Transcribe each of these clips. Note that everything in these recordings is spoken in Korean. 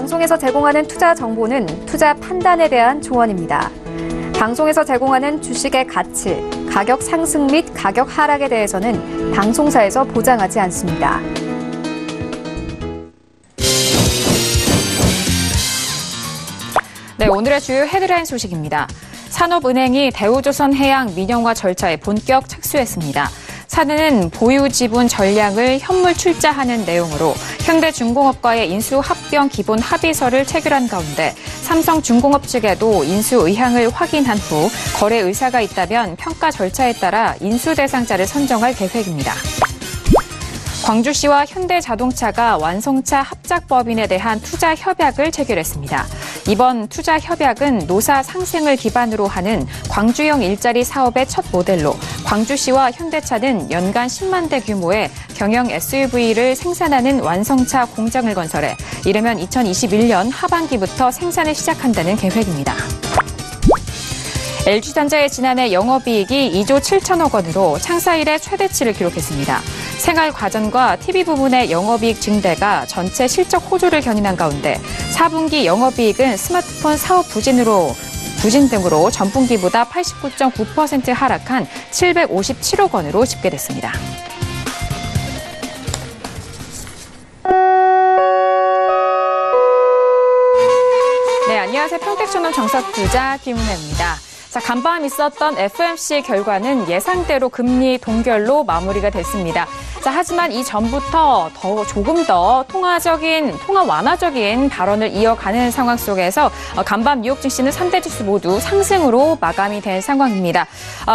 방송에서 제공하는 투자 정보는 투자 판단에 대한 조언입니다. 방송에서 제공하는 주식의 가치, 가격 상승 및 가격 하락에 대해서는 방송사에서 보장하지 않습니다. 네, 오늘의 주요 헤드라인 소식입니다. 산업은행이 대우조선해양 민영화 절차에 본격 착수했습니다. 사내는 보유 지분 전량을 현물 출자하는 내용으로 현대중공업과의 인수합병 기본 합의서를 체결한 가운데 삼성중공업 측에도 인수 의향을 확인한 후 거래 의사가 있다면 평가 절차에 따라 인수 대상자를 선정할 계획입니다. 광주시와 현대자동차가 완성차 합작법인에 대한 투자 협약을 체결했습니다. 이번 투자 협약은 노사 상생을 기반으로 하는 광주형 일자리 사업의 첫 모델로 광주시와 현대차는 연간 10만 대 규모의 경영 SUV를 생산하는 완성차 공장을 건설해 이르면 2021년 하반기부터 생산을 시작한다는 계획입니다. LG전자의 지난해 영업이익이 2조 7천억 원으로 창사 이래 최대치를 기록했습니다. 생활과전과 TV 부문의 영업이익 증대가 전체 실적 호조를 견인한 가운데 4분기 영업이익은 스마트폰 사업 부진 등으로 전분기보다 89.9% 하락한 757억 원으로 집계됐습니다. 네, 안녕하세요. 평택저널 정석투자 김은혜입니다. 자, 간밤 있었던 FOMC 결과는 예상대로 금리 동결로 마무리가 됐습니다. 자, 하지만 이전부터 조금 더 통화 완화적인 발언을 이어가는 상황 속에서 간밤 뉴욕 증시는 3대 지수 모두 상승으로 마감이 된 상황입니다.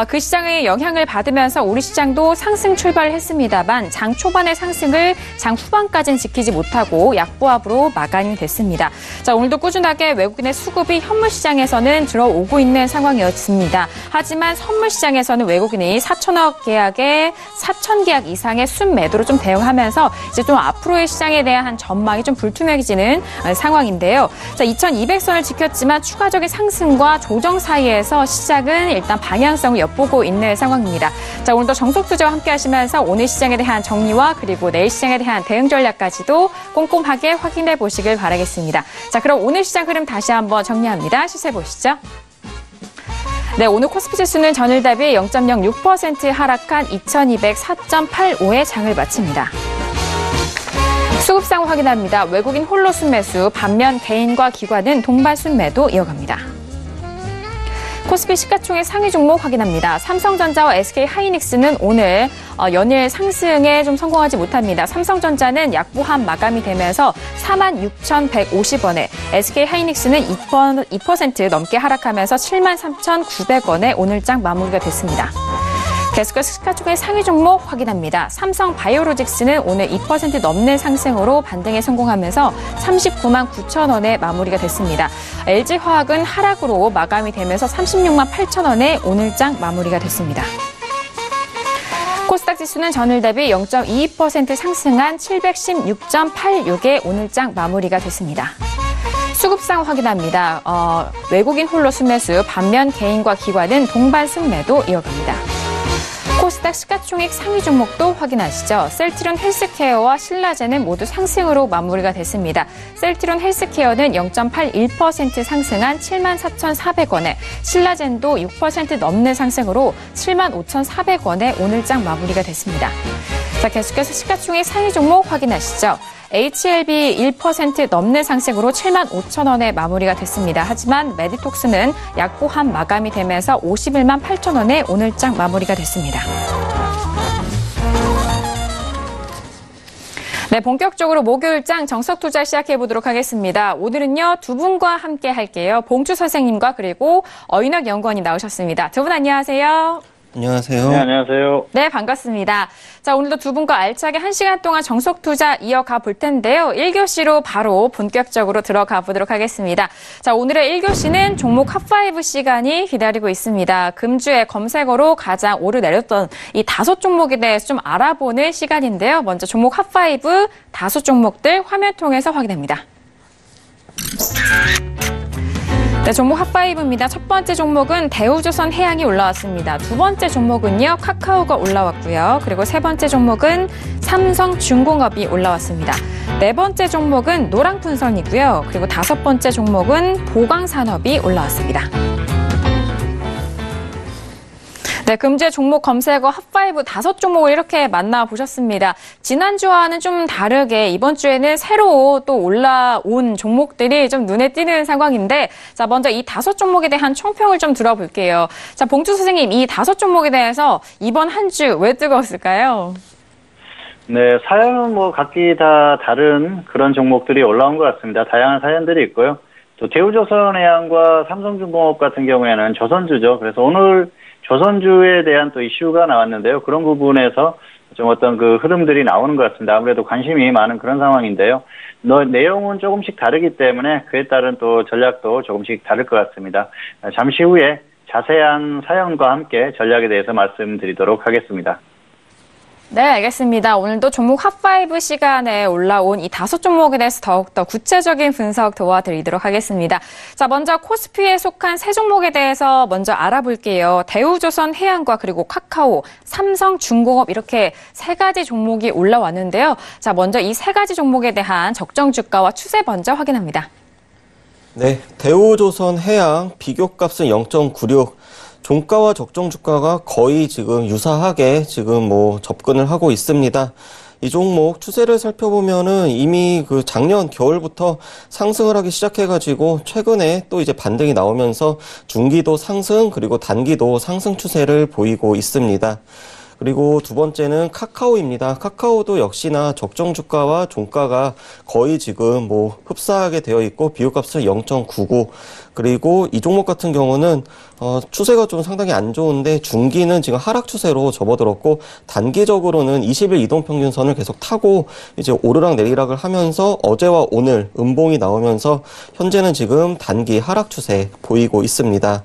그 시장의 영향을 받으면서 우리 시장도 상승 출발을 했습니다만 장 초반의 상승을 장 후반까지는 지키지 못하고 약보합으로 마감이 됐습니다. 자, 오늘도 꾸준하게 외국인의 수급이 현물 시장에서는 들어오고 있는 상황이었습니다. 하지만 선물 시장에서는 외국인이 4천억 계약에 4천 계약 이상의 순매도로 좀 대응하면서 이제 좀 앞으로의 시장에 대한 전망이 좀 불투명해지는 상황인데요. 자, 2200선을 지켰지만 추가적인 상승과 조정 사이에서 시장은 일단 방향성을 엿보고 있는 상황입니다. 자, 오늘도 정석투자와 함께 하시면서 오늘 시장에 대한 정리와 그리고 내일 시장에 대한 대응 전략까지도 꼼꼼하게 확인해 보시길 바라겠습니다. 자, 그럼 오늘 시장 흐름 다시 한번 정리합니다. 시세 보시죠. 네, 오늘 코스피 지수는 전일 대비 0.06% 하락한 2204.85에 장을 마칩니다. 수급상 확인합니다. 외국인 홀로 순매수, 반면 개인과 기관은 동반 순매도 이어갑니다. 코스피 시가총액 상위 종목 확인합니다. 삼성전자와 SK하이닉스는 오늘 연일 상승에 좀 성공하지 못합니다. 삼성전자는 약보합 마감이 되면서 46,150원에 SK하이닉스는 2% 넘게 하락하면서 73,900원에 오늘장 마무리가 됐습니다. 계속해서 시가총액 상위 종목 확인합니다. 삼성바이오로직스는 오늘 2% 넘는 상승으로 반등에 성공하면서 39만 9천 원에 마무리가 됐습니다. LG화학은 하락으로 마감이 되면서 36만 8천 원에 오늘장 마무리가 됐습니다. 코스닥 지수는 전일 대비 0.22% 상승한 716.86에 오늘장 마무리가 됐습니다. 수급상 확인합니다. 외국인 홀로 순매수, 반면 개인과 기관은 동반 순매도 이어갑니다. 코스닥 시가총액 상위 종목도 확인하시죠. 셀트리온 헬스케어와 신라젠은 모두 상승으로 마무리가 됐습니다. 셀트리온 헬스케어는 0.81% 상승한 74,400원에 신라젠도 6% 넘는 상승으로 75,400원에 오늘장 마무리가 됐습니다. 자, 계속해서 시가총액 상위 종목 확인하시죠. HLB 1% 넘는 상승으로 7만 5천 원에 마무리가 됐습니다. 하지만 메디톡스는 약보합 마감이 되면서 51만 8천 원에 오늘장 마무리가 됐습니다. 네, 본격적으로 목요일장 정석투자 시작해보도록 하겠습니다. 오늘은요, 두 분과 함께 할게요. 봉주 선생님과 그리고 어인학 연구원이 나오셨습니다. 두 분 안녕하세요. 안녕하세요. 네, 안녕하세요. 네, 반갑습니다. 자, 오늘도 두 분과 알차게 1시간 동안 정석투자 이어가 볼 텐데요. 1교시로 바로 본격적으로 들어가 보도록 하겠습니다. 자, 오늘의 1교시는 종목 핫5 시간이 기다리고 있습니다. 금주의 검색어로 가장 오르내렸던 이 5종목에 대해서 좀 알아보는 시간인데요. 먼저 종목 핫5 5종목들 화면 통해서 확인합니다. 네, 종목 핫5입니다. 첫 번째 종목은 대우조선해양이 올라왔습니다. 두 번째 종목은요, 카카오가 올라왔고요. 그리고 세 번째 종목은 삼성중공업이 올라왔습니다. 네 번째 종목은 노랑풍선이고요. 그리고 다섯 번째 종목은 보강산업이 올라왔습니다. 네, 금주의 종목 검색어 핫5 다섯 종목을 이렇게 만나보셨습니다. 지난주와는 좀 다르게 이번 주에는 새로 또 올라온 종목들이 좀 눈에 띄는 상황인데, 자, 먼저 이 다섯 종목에 대한 총평을 좀 들어볼게요. 자, 봉주 선생님, 이 다섯 종목에 대해서 이번 한 주 왜 뜨거웠을까요? 네, 사연은 뭐 각기 다 다른 그런 종목들이 올라온 것 같습니다. 다양한 사연들이 있고요. 또 대우조선해양과 삼성중공업 같은 경우에는 조선주죠. 그래서 오늘 조선주에 대한 또 이슈가 나왔는데요. 그런 부분에서 좀 어떤 그 흐름들이 나오는 것 같습니다. 아무래도 관심이 많은 그런 상황인데요. 내용은 조금씩 다르기 때문에 그에 따른 또 전략도 조금씩 다를 것 같습니다. 잠시 후에 자세한 사연과 함께 전략에 대해서 말씀드리도록 하겠습니다. 네, 알겠습니다. 오늘도 종목 핫5 시간에 올라온 이 다섯 종목에 대해서 더욱더 구체적인 분석 도와드리도록 하겠습니다. 자, 먼저 코스피에 속한 세 종목에 대해서 먼저 알아볼게요. 대우조선해양과 그리고 카카오, 삼성중공업 이렇게 세 가지 종목이 올라왔는데요. 자, 먼저 이 세 가지 종목에 대한 적정 주가와 추세 먼저 확인합니다. 네, 대우조선해양 비교값은 0.96. 종가와 적정 주가가 거의 지금 유사하게 지금 접근을 하고 있습니다. 이 종목 추세를 살펴보면은 이미 그 작년 겨울부터 상승을 하기 시작해가지고 최근에 또 이제 반등이 나오면서 중기도 상승 그리고 단기도 상승 추세를 보이고 있습니다. 그리고 두 번째는 카카오입니다. 카카오도 역시나 적정 주가와 종가가 거의 지금 흡사하게 되어 있고 비교값은 0.99. 그리고 이 종목 같은 경우는 추세가 좀 상당히 안 좋은데 중기는 지금 하락 추세로 접어들었고 단기적으로는 20일 이동평균선을 계속 타고 이제 오르락 내리락을 하면서 어제와 오늘 음봉이 나오면서 현재는 지금 단기 하락 추세 보이고 있습니다.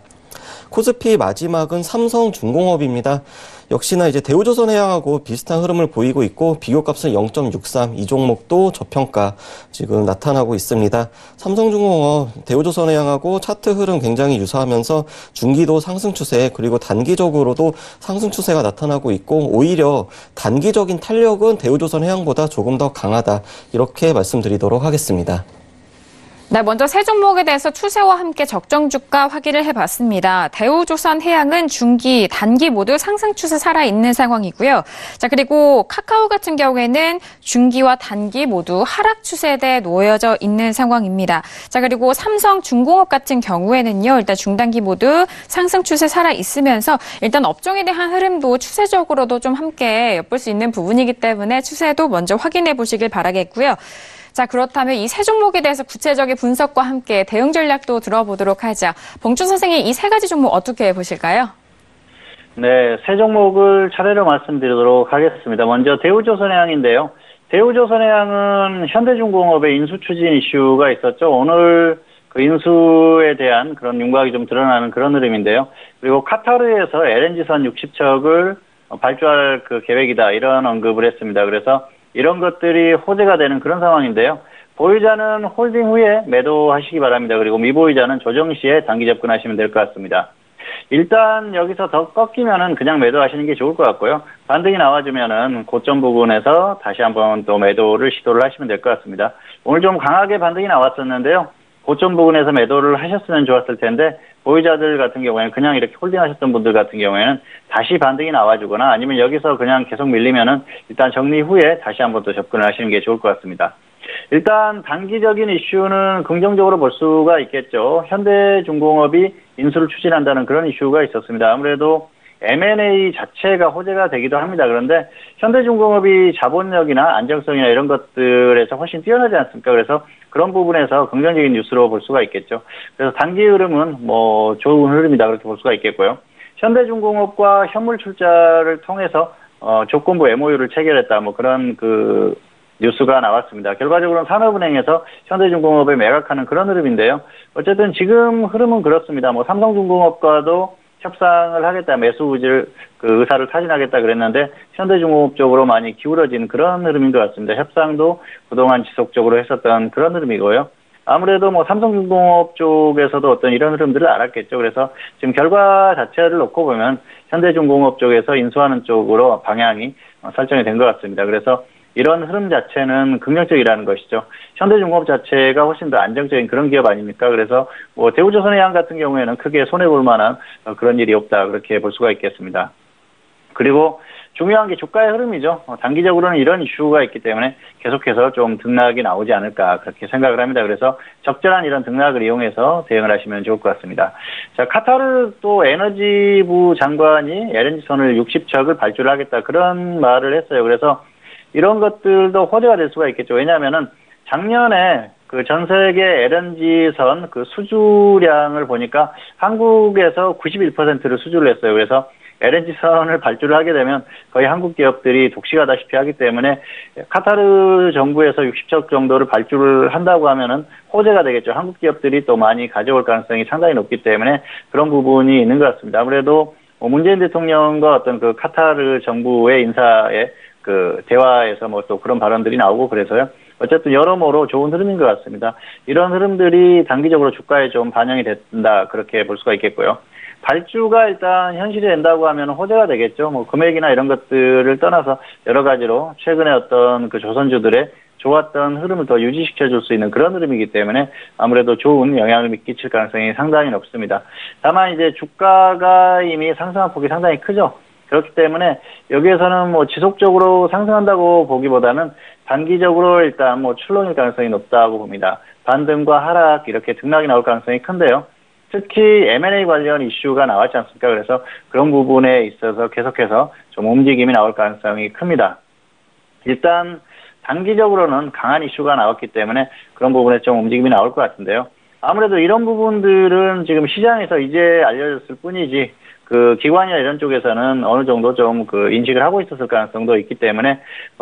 코스피 마지막은 삼성중공업입니다. 역시나 이제 대우조선해양하고 비슷한 흐름을 보이고 있고 비교값은 0.63, 이 종목도 저평가 지금 나타나고 있습니다. 삼성중공업, 대우조선해양하고 차트 흐름 굉장히 유사하면서 중기도 상승 추세 그리고 단기적으로도 상승 추세가 나타나고 있고 오히려 단기적인 탄력은 대우조선해양보다 조금 더 강하다 이렇게 말씀드리도록 하겠습니다. 네, 먼저 세 종목에 대해서 추세와 함께 적정 주가 확인을 해봤습니다. 대우조선해양은 중기, 단기 모두 상승 추세 살아있는 상황이고요. 자, 그리고 카카오 같은 경우에는 중기와 단기 모두 하락 추세에 놓여져 있는 상황입니다. 자, 그리고 삼성중공업 같은 경우에는요, 일단 중단기 모두 상승 추세 살아있으면서 일단 업종에 대한 흐름도 추세적으로도 좀 함께 엿볼 수 있는 부분이기 때문에 추세도 먼저 확인해 보시길 바라겠고요. 자, 그렇다면 이 세 종목에 대해서 구체적인 분석과 함께 대응 전략도 들어보도록 하죠. 봉주 선생님, 이 세 가지 종목 어떻게 보실까요? 네, 세 종목을 차례로 말씀드리도록 하겠습니다. 먼저 대우조선해양인데요. 대우조선해양은 현대중공업의 인수 추진 이슈가 있었죠. 오늘 그 인수에 대한 그런 윤곽이 좀 드러나는 그런 흐름인데요. 그리고 카타르에서 LNG선 60척을 발주할 그 계획이다, 이런 언급을 했습니다. 그래서 이런 것들이 호재가 되는 그런 상황인데요. 보유자는 홀딩 후에 매도하시기 바랍니다. 그리고 미보유자는 조정 시에 단기 접근하시면 될 것 같습니다. 일단 여기서 더 꺾이면은 그냥 매도하시는 게 좋을 것 같고요. 반등이 나와주면은 고점 부분에서 다시 한번 또 매도를 시도를 하시면 될 것 같습니다. 오늘 좀 강하게 반등이 나왔었는데요. 고점 부분에서 매도를 하셨으면 좋았을 텐데 보유자들 같은 경우에는 그냥 이렇게 홀딩하셨던 분들 같은 경우에는 다시 반등이 나와주거나 아니면 여기서 그냥 계속 밀리면은 일단 정리 후에 다시 한번 또 접근을 하시는 게 좋을 것 같습니다. 일단 단기적인 이슈는 긍정적으로 볼 수가 있겠죠. 현대중공업이 인수를 추진한다는 그런 이슈가 있었습니다. 아무래도 M&A 자체가 호재가 되기도 합니다. 그런데 현대중공업이 자본력이나 안정성이나 이런 것들에서 훨씬 뛰어나지 않습니까? 그래서 그런 부분에서 긍정적인 뉴스로 볼 수가 있겠죠. 그래서 단기 흐름은 좋은 흐름이다, 그렇게 볼 수가 있겠고요. 현대중공업과 현물 출자를 통해서 조건부 MOU를 체결했다, 그런 그 뉴스가 나왔습니다. 결과적으로는 산업은행에서 현대중공업에 매각하는 그런 흐름인데요. 어쨌든 지금 흐름은 그렇습니다. 삼성중공업과도 협상을 하겠다, 매수 의사를 타진하겠다 그랬는데 현대중공업 쪽으로 많이 기울어진 그런 흐름인 것 같습니다. 협상도 그동안 지속적으로 했었던 그런 흐름이고요. 아무래도 뭐 삼성중공업 쪽에서도 어떤 이런 흐름들을 알았겠죠. 그래서 지금 결과 자체를 놓고 보면 현대중공업 쪽에서 인수하는 쪽으로 방향이 설정이 된 것 같습니다. 그래서 이런 흐름 자체는 긍정적이라는 것이죠. 현대중공업 자체가 훨씬 더 안정적인 그런 기업 아닙니까? 그래서 뭐 대우조선해양 같은 경우에는 크게 손해볼 만한 그런 일이 없다, 그렇게 볼 수가 있겠습니다. 그리고 중요한 게 주가의 흐름이죠. 단기적으로는 이런 이슈가 있기 때문에 계속해서 좀 등락이 나오지 않을까, 그렇게 생각을 합니다. 그래서 적절한 이런 등락을 이용해서 대응을 하시면 좋을 것 같습니다. 자, 카타르 또 에너지부 장관이 LNG선을 60척을 발주를 하겠다, 그런 말을 했어요. 그래서 이런 것들도 호재가 될 수가 있겠죠. 왜냐하면은 작년에 그 전 세계 LNG선 그 수주량을 보니까 한국에서 91%를 수주를 했어요. 그래서 LNG선을 발주를 하게 되면 거의 한국 기업들이 독식하다시피 하기 때문에 카타르 정부에서 60척 정도를 발주를 한다고 하면은 호재가 되겠죠. 한국 기업들이 또 많이 가져올 가능성이 상당히 높기 때문에 그런 부분이 있는 것 같습니다. 아무래도 문재인 대통령과 어떤 그 카타르 정부의 인사의 그 대화에서 뭐 또 그런 발언들이 나오고 그래서요. 어쨌든 여러모로 좋은 흐름인 것 같습니다. 이런 흐름들이 단기적으로 주가에 좀 반영이 된다, 그렇게 볼 수가 있겠고요. 발주가 일단 현실이 된다고 하면 호재가 되겠죠. 뭐 금액이나 이런 것들을 떠나서 여러 가지로 최근에 어떤 그 조선주들의 좋았던 흐름을 더 유지시켜 줄 수 있는 그런 흐름이기 때문에 아무래도 좋은 영향을 미칠 가능성이 상당히 높습니다. 다만 이제 주가가 이미 상승한 폭이 상당히 크죠. 그렇기 때문에 여기에서는 뭐 지속적으로 상승한다고 보기보다는 단기적으로 일단 뭐 출렁일 가능성이 높다고 봅니다. 반등과 하락, 이렇게 등락이 나올 가능성이 큰데요. 특히 M&A 관련 이슈가 나왔지 않습니까? 그래서 그런 부분에 있어서 계속해서 좀 움직임이 나올 가능성이 큽니다. 일단 단기적으로는 강한 이슈가 나왔기 때문에 그런 부분에 좀 움직임이 나올 것 같은데요. 아무래도 이런 부분들은 지금 시장에서 이제 알려졌을 뿐이지 그 기관이나 이런 쪽에서는 어느 정도 좀 그 인식을 하고 있었을 가능성도 있기 때문에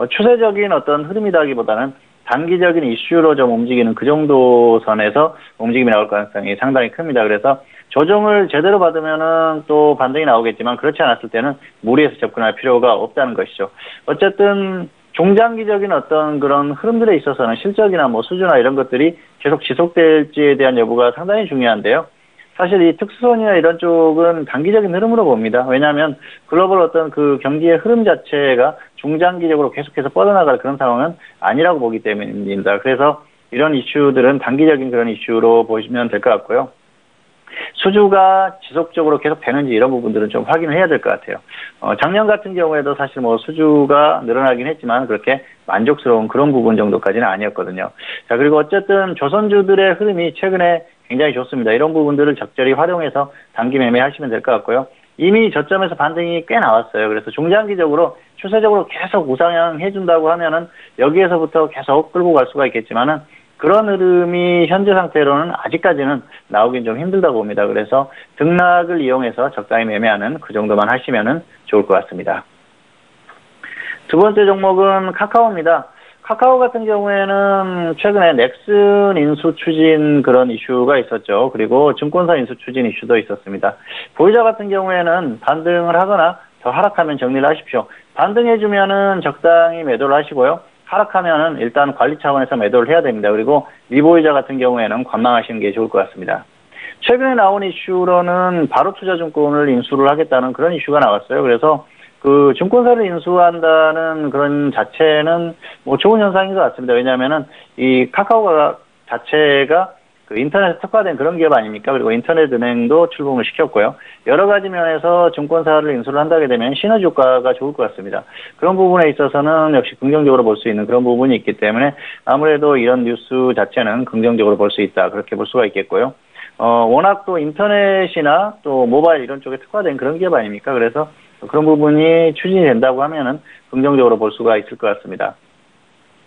추세적인 어떤 흐름이라기보다는 단기적인 이슈로 좀 움직이는 그 정도 선에서 움직임이 나올 가능성이 상당히 큽니다. 그래서 조정을 제대로 받으면은 또 반등이 나오겠지만 그렇지 않았을 때는 무리해서 접근할 필요가 없다는 것이죠. 어쨌든 중장기적인 어떤 그런 흐름들에 있어서는 실적이나 뭐 수주나 이런 것들이 계속 지속될지에 대한 여부가 상당히 중요한데요. 사실 이 특수선이나 이런 쪽은 단기적인 흐름으로 봅니다. 왜냐하면 글로벌 어떤 그 경기의 흐름 자체가 중장기적으로 계속해서 뻗어나갈 그런 상황은 아니라고 보기 때문입니다. 그래서 이런 이슈들은 단기적인 그런 이슈로 보시면 될 것 같고요. 수주가 지속적으로 계속 되는지 이런 부분들은 좀 확인을 해야 될 것 같아요. 작년 같은 경우에도 사실 뭐 수주가 늘어나긴 했지만 그렇게 만족스러운 그런 부분 정도까지는 아니었거든요. 자, 그리고 어쨌든 조선주들의 흐름이 최근에 굉장히 좋습니다. 이런 부분들을 적절히 활용해서 단기 매매하시면 될 것 같고요. 이미 저점에서 반등이 꽤 나왔어요. 그래서 중장기적으로 추세적으로 계속 우상향해준다고 하면은 여기에서부터 계속 끌고 갈 수가 있겠지만은 그런 흐름이 현재 상태로는 아직까지는 나오긴 좀 힘들다고 봅니다. 그래서 등락을 이용해서 적당히 매매하는 그 정도만 하시면은 좋을 것 같습니다. 두 번째 종목은 카카오입니다. 카카오 같은 경우에는 최근에 넥슨 인수 추진 그런 이슈가 있었죠. 그리고 증권사 인수 추진 이슈도 있었습니다. 보유자 같은 경우에는 반등을 하거나 더 하락하면 정리를 하십시오. 반등해주면은 적당히 매도를 하시고요. 하락하면은 일단 관리 차원에서 매도를 해야 됩니다. 그리고 미보유자 같은 경우에는 관망하시는 게 좋을 것 같습니다. 최근에 나온 이슈로는 바로투자증권을 인수를 하겠다는 그런 이슈가 나왔어요. 그래서 그 증권사를 인수한다는 그런 자체는 뭐 좋은 현상인 것 같습니다. 왜냐하면은 이 카카오가 자체가 그 인터넷에 특화된 그런 기업 아닙니까? 그리고 인터넷 은행도 출범을 시켰고요. 여러 가지 면에서 증권사를 인수를 한다게 되면 시너지 효과가 좋을 것 같습니다. 그런 부분에 있어서는 역시 긍정적으로 볼 수 있는 그런 부분이 있기 때문에 아무래도 이런 뉴스 자체는 긍정적으로 볼 수 있다, 그렇게 볼 수가 있겠고요. 워낙 또 인터넷이나 또 모바일 이런 쪽에 특화된 그런 기업 아닙니까? 그래서 그런 부분이 추진이 된다고 하면은 긍정적으로 볼 수가 있을 것 같습니다.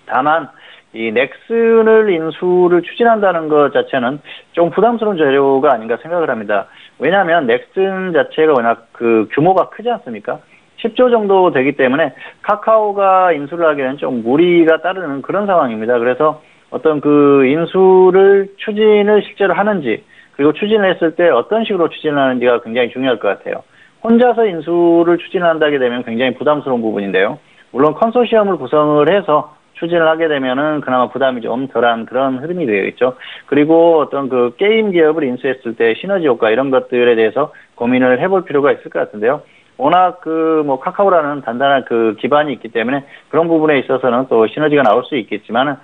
다만 이 넥슨을 인수를 추진한다는 것 자체는 좀 부담스러운 재료가 아닌가 생각을 합니다. 왜냐하면 넥슨 자체가 워낙 그 규모가 크지 않습니까? 10조 정도 되기 때문에 카카오가 인수를 하기에는 좀 무리가 따르는 그런 상황입니다. 그래서 어떤 그 인수를 추진을 실제로 하는지, 그리고 추진을 했을 때 어떤 식으로 추진을 하는지가 굉장히 중요할 것 같아요. 혼자서 인수를 추진한다게 되면 굉장히 부담스러운 부분인데요. 물론 컨소시엄을 구성을 해서 추진을 하게 되면은 그나마 부담이 좀 덜한 그런 흐름이 되겠죠. 그리고 어떤 그 게임 기업을 인수했을 때 시너지 효과 이런 것들에 대해서 고민을 해볼 필요가 있을 것 같은데요. 워낙 카카오라는 단단한 기반이 있기 때문에 그런 부분에 있어서는 또 시너지가 나올 수 있겠지만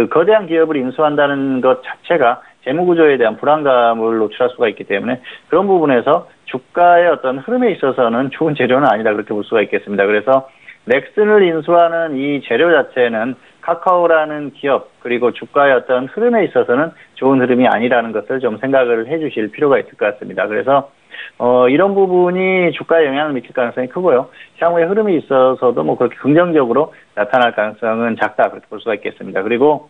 거대한 기업을 인수한다는 것 자체가 재무구조에 대한 불안감을 노출할 수가 있기 때문에 그런 부분에서 주가의 어떤 흐름에 있어서는 좋은 재료는 아니다 그렇게 볼 수가 있겠습니다. 그래서 넥슨을 인수하는 이 재료 자체는 카카오라는 기업 그리고 주가의 어떤 흐름에 있어서는 좋은 흐름이 아니라는 것을 좀 생각을 해주실 필요가 있을 것 같습니다. 그래서 이런 부분이 주가에 영향을 미칠 가능성이 크고요. 향후에 흐름이 있어서도 뭐 그렇게 긍정적으로 나타날 가능성은 작다 그렇게 볼 수가 있겠습니다. 그리고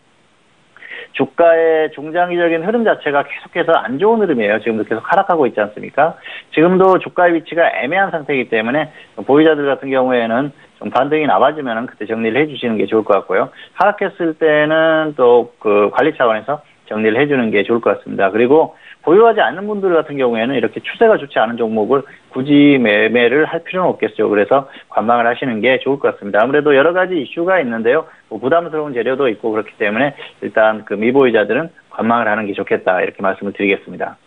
주가의 중장기적인 흐름 자체가 계속해서 안 좋은 흐름이에요. 지금도 계속 하락하고 있지 않습니까? 지금도 주가의 위치가 애매한 상태이기 때문에 보유자들 같은 경우에는 좀 반등이 나와주면 그때 정리를 해주시는 게 좋을 것 같고요. 하락했을 때는 또 관리 차원에서 정리를 해주는 게 좋을 것 같습니다. 그리고 보유하지 않는 분들 같은 경우에는 이렇게 추세가 좋지 않은 종목을 굳이 매매를 할 필요는 없겠죠. 그래서 관망을 하시는 게 좋을 것 같습니다. 아무래도 여러 가지 이슈가 있는데요. 부담스러운 재료도 있고 그렇기 때문에 일단 미보유자들은 관망을 하는 게 좋겠다 이렇게 말씀을 드리겠습니다.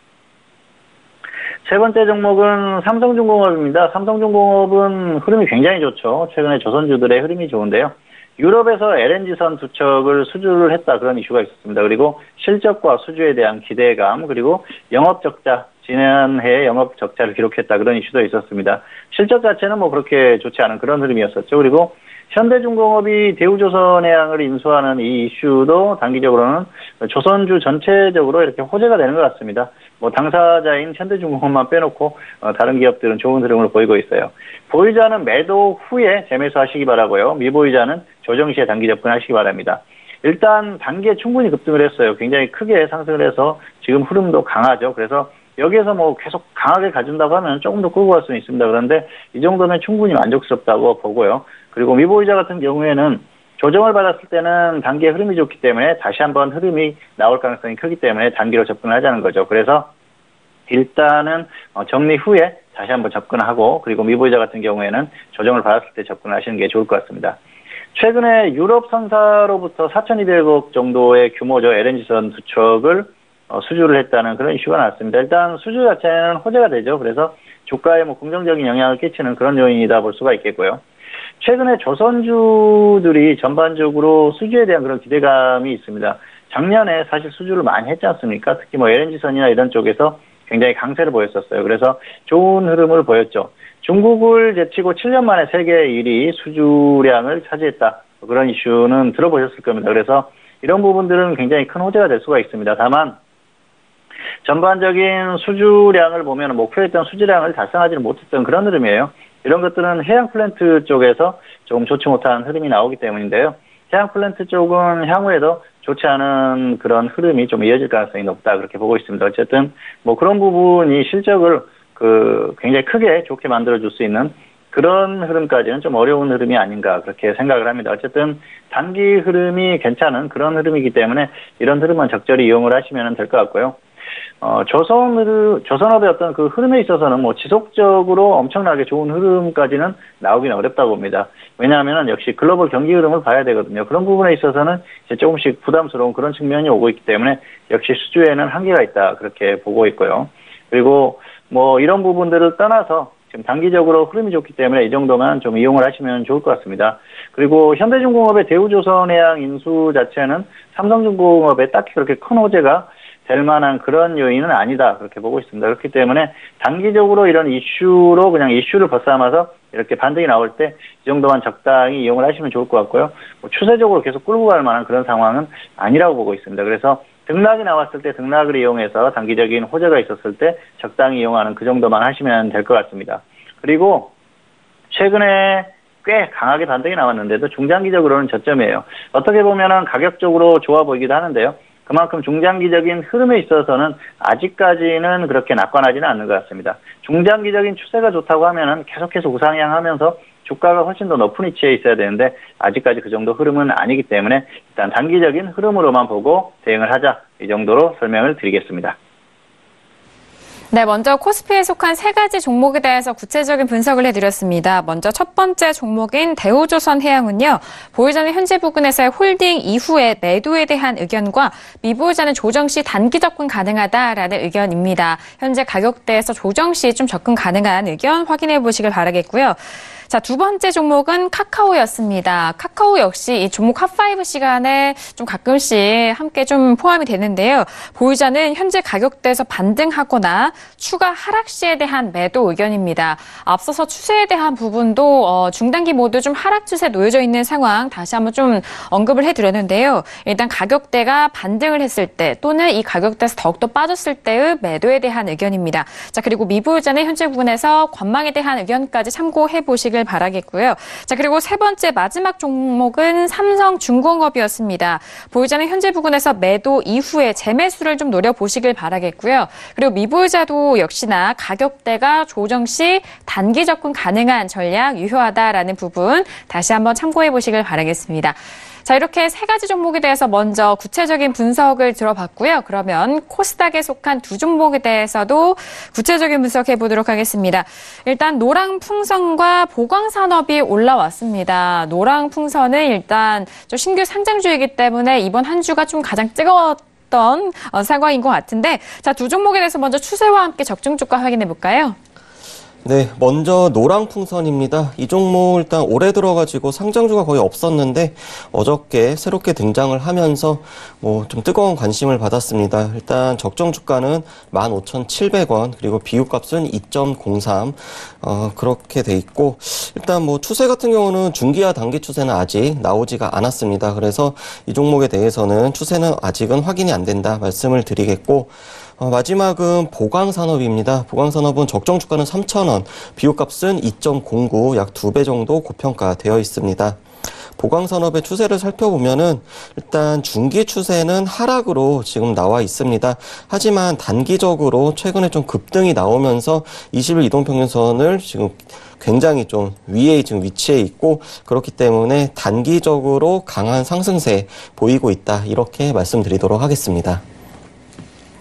세 번째 종목은 삼성중공업입니다. 삼성중공업은 흐름이 굉장히 좋죠. 최근에 조선주들의 흐름이 좋은데요. 유럽에서 LNG선 두 척을 수주를 했다 그런 이슈가 있었습니다. 그리고 실적과 수주에 대한 기대감 그리고 영업적자 지난해 영업적자를 기록했다 그런 이슈도 있었습니다. 실적 자체는 뭐 그렇게 좋지 않은 그런 흐름이었었죠. 그리고 현대중공업이 대우조선해양을 인수하는 이 이슈도 단기적으로는 조선주 전체적으로 이렇게 호재가 되는 것 같습니다. 뭐 당사자인 현대중공업만 빼놓고 다른 기업들은 좋은 흐름을 보이고 있어요. 보유자는 매도 후에 재매수하시기 바라고요. 미보유자는 조정 시에 단기 접근하시기 바랍니다. 일단 단기에 충분히 급등을 했어요. 굉장히 크게 상승을 해서 지금 흐름도 강하죠. 그래서 여기에서 뭐 계속 강하게 가준다고 하면 조금 더 끌고 갈 수는 있습니다. 그런데 이 정도면 충분히 만족스럽다고 보고요. 그리고 미보유자 같은 경우에는 조정을 받았을 때는 단기의 흐름이 좋기 때문에 다시 한번 흐름이 나올 가능성이 크기 때문에 단기로 접근을 하자는 거죠. 그래서 일단은 정리 후에 다시 한번 접근하고 그리고 미보유자 같은 경우에는 조정을 받았을 때 접근을 하시는 게 좋을 것 같습니다. 최근에 유럽 선사로부터 4,200억 정도의 규모죠. LNG선 두 척을 수주를 했다는 그런 이슈가 나왔습니다. 일단 수주 자체는 호재가 되죠. 그래서 주가에 뭐 긍정적인 영향을 끼치는 그런 요인이다 볼 수가 있겠고요. 최근에 조선주들이 전반적으로 수주에 대한 그런 기대감이 있습니다. 작년에 사실 수주를 많이 했지 않습니까? 특히 뭐 LNG선이나 이런 쪽에서 굉장히 강세를 보였었어요. 그래서 좋은 흐름을 보였죠. 중국을 제치고 7년 만에 세계 1위 수주량을 차지했다. 그런 이슈는 들어보셨을 겁니다. 그래서 이런 부분들은 굉장히 큰 호재가 될 수가 있습니다. 다만 전반적인 수주량을 보면 목표했던 수주량을 달성하지는 못했던 그런 흐름이에요. 이런 것들은 해양 플랜트 쪽에서 조금 좋지 못한 흐름이 나오기 때문인데요. 해양 플랜트 쪽은 향후에도 좋지 않은 그런 흐름이 좀 이어질 가능성이 높다 그렇게 보고 있습니다. 어쨌든 뭐 그런 부분이 실적을 굉장히 크게 좋게 만들어줄 수 있는 그런 흐름까지는 좀 어려운 흐름이 아닌가 그렇게 생각을 합니다. 어쨌든 단기 흐름이 괜찮은 그런 흐름이기 때문에 이런 흐름은 적절히 이용을 하시면 될 것 같고요. 조선업의 어떤 그 흐름에 있어서는 뭐 지속적으로 엄청나게 좋은 흐름까지는 나오기는 어렵다고 봅니다. 왜냐하면 역시 글로벌 경기 흐름을 봐야 되거든요. 그런 부분에 있어서는 이제 조금씩 부담스러운 그런 측면이 오고 있기 때문에 역시 수주에는 한계가 있다 그렇게 보고 있고요. 그리고 뭐 이런 부분들을 떠나서 지금 단기적으로 흐름이 좋기 때문에 이 정도만 좀 이용을 하시면 좋을 것 같습니다. 그리고 현대중공업의 대우조선해양 인수 자체는 삼성중공업에 딱히 그렇게 큰 호재가 될 만한 그런 요인은 아니다 그렇게 보고 있습니다. 그렇기 때문에 단기적으로 이런 이슈로 그냥 이슈를 벗삼아서 이렇게 반등이 나올 때 이 정도만 적당히 이용을 하시면 좋을 것 같고요. 뭐 추세적으로 계속 끌고 갈 만한 그런 상황은 아니라고 보고 있습니다. 그래서 등락이 나왔을 때 등락을 이용해서 단기적인 호재가 있었을 때 적당히 이용하는 그 정도만 하시면 될 것 같습니다. 그리고 최근에 꽤 강하게 반등이 나왔는데도 중장기적으로는 저점이에요. 어떻게 보면은 가격적으로 좋아 보이기도 하는데요. 그만큼 중장기적인 흐름에 있어서는 아직까지는 그렇게 낙관하지는 않는 것 같습니다. 중장기적인 추세가 좋다고 하면은 계속해서 우상향하면서 주가가 훨씬 더 높은 위치에 있어야 되는데 아직까지 그 정도 흐름은 아니기 때문에 일단 단기적인 흐름으로만 보고 대응을 하자 이 정도로 설명을 드리겠습니다. 네, 먼저 코스피에 속한 세 가지 종목에 대해서 구체적인 분석을 해드렸습니다. 먼저 첫 번째 종목인 대우조선해양은요, 보유자는 현재 부근에서의 홀딩 이후에 매도에 대한 의견과 미보유자는 조정 시 단기 접근 가능하다라는 의견입니다. 현재 가격대에서 조정 시 좀 접근 가능한 의견 확인해 보시길 바라겠고요. 자, 두 번째 종목은 카카오였습니다. 카카오 역시 이 종목 핫5 시간에 좀 가끔씩 함께 좀 포함이 되는데요. 보유자는 현재 가격대에서 반등하거나 추가 하락 시에 대한 매도 의견입니다. 앞서서 추세에 대한 부분도 중단기 모두 좀 하락 추세에 놓여져 있는 상황 다시 한번 좀 언급을 해드렸는데요. 일단 가격대가 반등을 했을 때 또는 이 가격대에서 더욱더 빠졌을 때의 매도에 대한 의견입니다. 자, 그리고 미보유자는 현재 부분에서 관망에 대한 의견까지 참고해 보시길 바라겠고요. 자, 그리고 세 번째 마지막 종목은 삼성중공업이었습니다. 보유자는 현재 부근에서 매도 이후에 재매수를 좀 노려보시길 바라겠고요. 그리고 미보유자도 역시나 가격대가 조정 시 단기 접근 가능한 전략 유효하다라는 부분 다시 한번 참고해 보시길 바라겠습니다. 자, 이렇게 세 가지 종목에 대해서 먼저 구체적인 분석을 들어봤고요. 그러면 코스닥에 속한 두 종목에 대해서도 구체적인 분석해 보도록 하겠습니다. 일단 노랑풍선과 보광산업이 올라왔습니다. 노랑풍선은 일단 좀 신규 상장주이기 때문에 이번 한 주가 좀 가장 뜨거웠던 상황인 것 같은데, 자, 두 종목에 대해서 먼저 추세와 함께 적중 주가 확인해 볼까요? 네, 먼저 노랑풍선입니다. 이 종목 일단 올해 들어가지고 상장주가 거의 없었는데 어저께 새롭게 등장을 하면서 좀 뜨거운 관심을 받았습니다. 일단 적정 주가는 15,700원, 그리고 비교값은 2.03, 그렇게 돼 있고, 일단 추세 같은 경우는 중기와 단기 추세는 아직 나오지가 않았습니다. 그래서 이 종목에 대해서는 추세는 아직은 확인이 안 된다 말씀을 드리겠고, 마지막은 보광산업입니다. 보광산업은 적정 주가는 3,000원, 비교값은 2.09, 약 2배 정도 고평가되어 있습니다. 보광산업의 추세를 살펴보면은 일단 중기 추세는 하락으로 지금 나와 있습니다. 하지만 단기적으로 최근에 좀 급등이 나오면서 20일 이동평균선을 지금 굉장히 좀 위에 지금 위치해 있고, 그렇기 때문에 단기적으로 강한 상승세 보이고 있다, 이렇게 말씀드리도록 하겠습니다.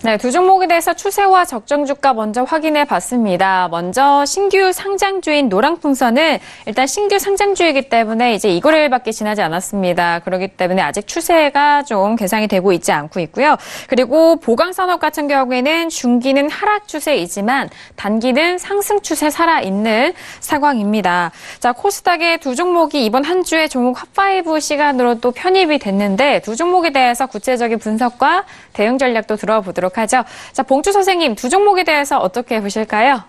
네, 두 종목에 대해서 추세와 적정 주가 먼저 확인해 봤습니다. 먼저 신규 상장주인 노랑풍선은 일단 신규 상장주이기 때문에 이제 2거래일밖에 지나지 않았습니다. 그렇기 때문에 아직 추세가 좀 개상이 되고 있지 않고 있고요. 그리고 보광산업 같은 경우에는 중기는 하락 추세이지만 단기는 상승 추세 살아있는 상황입니다. 자, 코스닥의 두 종목이 이번 한 주에 종목 핫5 시간으로 또 편입이 됐는데, 두 종목에 대해서 구체적인 분석과 대응 전략도 들어보도록 하죠. 자, 봉주 선생님, 두 종목에 대해서 어떻게 보실까요?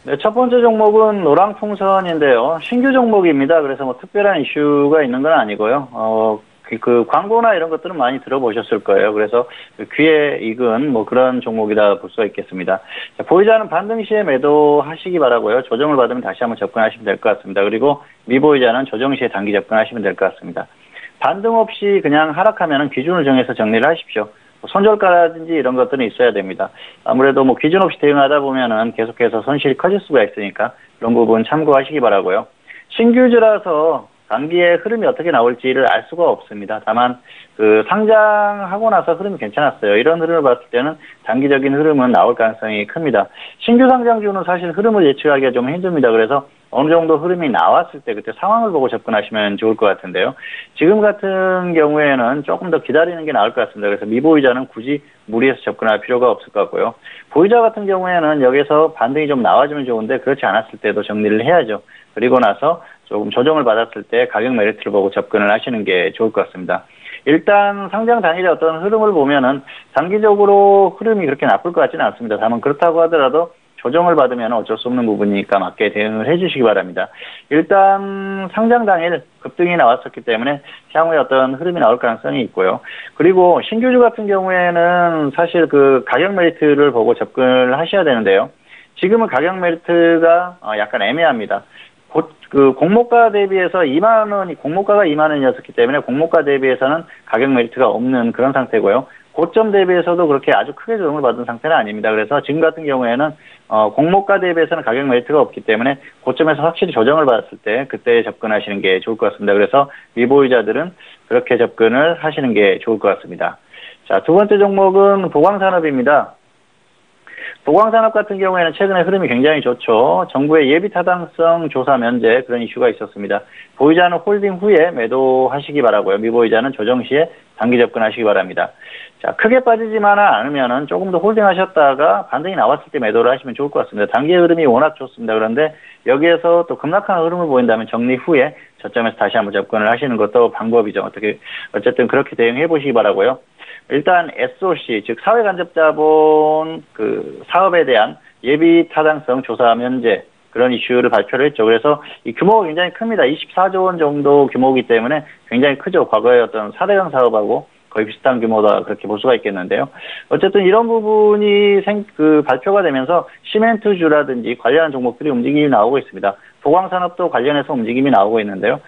네, 첫 번째 종목은 노랑풍선인데요. 신규 종목입니다. 그래서 특별한 이슈가 있는 건 아니고요. 그 광고나 이런 것들은 많이 들어보셨을 거예요. 그래서 귀에 익은 그런 종목이다 볼 수가 있겠습니다. 자, 보유자는 반등 시에 매도하시기 바라고요. 조정을 받으면 다시 한번 접근하시면 될 것 같습니다. 그리고 미보유자는 조정 시에 단기 접근하시면 될 것 같습니다. 반등 없이 그냥 하락하면 기준을 정해서 정리를 하십시오. 손절가라든지 이런 것들은 있어야 됩니다. 아무래도 기준 없이 대응하다 보면은 계속해서 손실이 커질 수가 있으니까 그런 부분 참고하시기 바라고요. 신규주라서 단기의 흐름이 어떻게 나올지를 알 수가 없습니다. 다만 상장하고 나서 흐름이 괜찮았어요. 이런 흐름을 봤을 때는 단기적인 흐름은 나올 가능성이 큽니다. 신규 상장주는 사실 흐름을 예측하기가 좀 힘듭니다. 그래서 어느 정도 흐름이 나왔을 때 그때 상황을 보고 접근하시면 좋을 것 같은데요. 지금 같은 경우에는 조금 더 기다리는 게 나을 것 같습니다. 그래서 미보유자는 굳이 무리해서 접근할 필요가 없을 것 같고요. 보유자 같은 경우에는 여기서 반등이 좀 나와주면 좋은데, 그렇지 않았을 때도 정리를 해야죠. 그리고 나서 조금 조정을 받았을 때 가격 메리트를 보고 접근을 하시는 게 좋을 것 같습니다. 일단 상장 당일의 어떤 흐름을 보면은 단기적으로 흐름이 그렇게 나쁠 것 같지는 않습니다. 다만 그렇다고 하더라도 조정을 받으면 어쩔 수 없는 부분이니까 맞게 대응을 해주시기 바랍니다. 일단 상장 당일 급등이 나왔었기 때문에 향후에 어떤 흐름이 나올 가능성이 있고요. 그리고 신규주 같은 경우에는 사실 가격 메리트를 보고 접근을 하셔야 되는데요. 지금은 가격 메리트가 약간 애매합니다. 공모가 대비해서 2만 원이, 공모가가 2만 원이었기 때문에 공모가 대비해서는 가격 메리트가 없는 그런 상태고요. 고점 대비해서도 그렇게 아주 크게 조정을 받은 상태는 아닙니다. 그래서 지금 같은 경우에는 공모가 대비해서는 가격 메리트가 없기 때문에 고점에서 확실히 조정을 받았을 때 그때 접근하시는 게 좋을 것 같습니다. 그래서 미보유자들은 그렇게 접근을 하시는 게 좋을 것 같습니다. 자, 두 번째 종목은 보광산업입니다. 보광산업 같은 경우에는 최근에 흐름이 굉장히 좋죠. 정부의 예비 타당성 조사 면제 그런 이슈가 있었습니다. 보유자는 홀딩 후에 매도하시기 바라고요. 미보유자는 조정 시에 단기 접근하시기 바랍니다. 자, 크게 빠지지만은 않으면은 조금 더 홀딩하셨다가 반등이 나왔을 때 매도를 하시면 좋을 것 같습니다. 단기 흐름이 워낙 좋습니다. 그런데 여기에서 또 급락하는 흐름을 보인다면 정리 후에 저점에서 다시 한번 접근을 하시는 것도 방법이죠. 어쨌든 그렇게 대응해 보시기 바라고요. 일단 SOC, 즉 사회간접자본 그 사업에 대한 예비 타당성 조사 면제 그런 이슈를 발표를 했죠. 그래서 이 규모가 굉장히 큽니다. 24조 원 정도 규모이기 때문에 굉장히 크죠. 과거의 어떤 4대강 사업하고 거의 비슷한 규모다 그렇게 볼 수가 있겠는데요. 어쨌든 이런 부분이 발표가 되면서 시멘트주라든지 관련한 종목들이 움직임이 나오고 있습니다. 보광산업도 관련해서 움직임이 나오고 있는데요.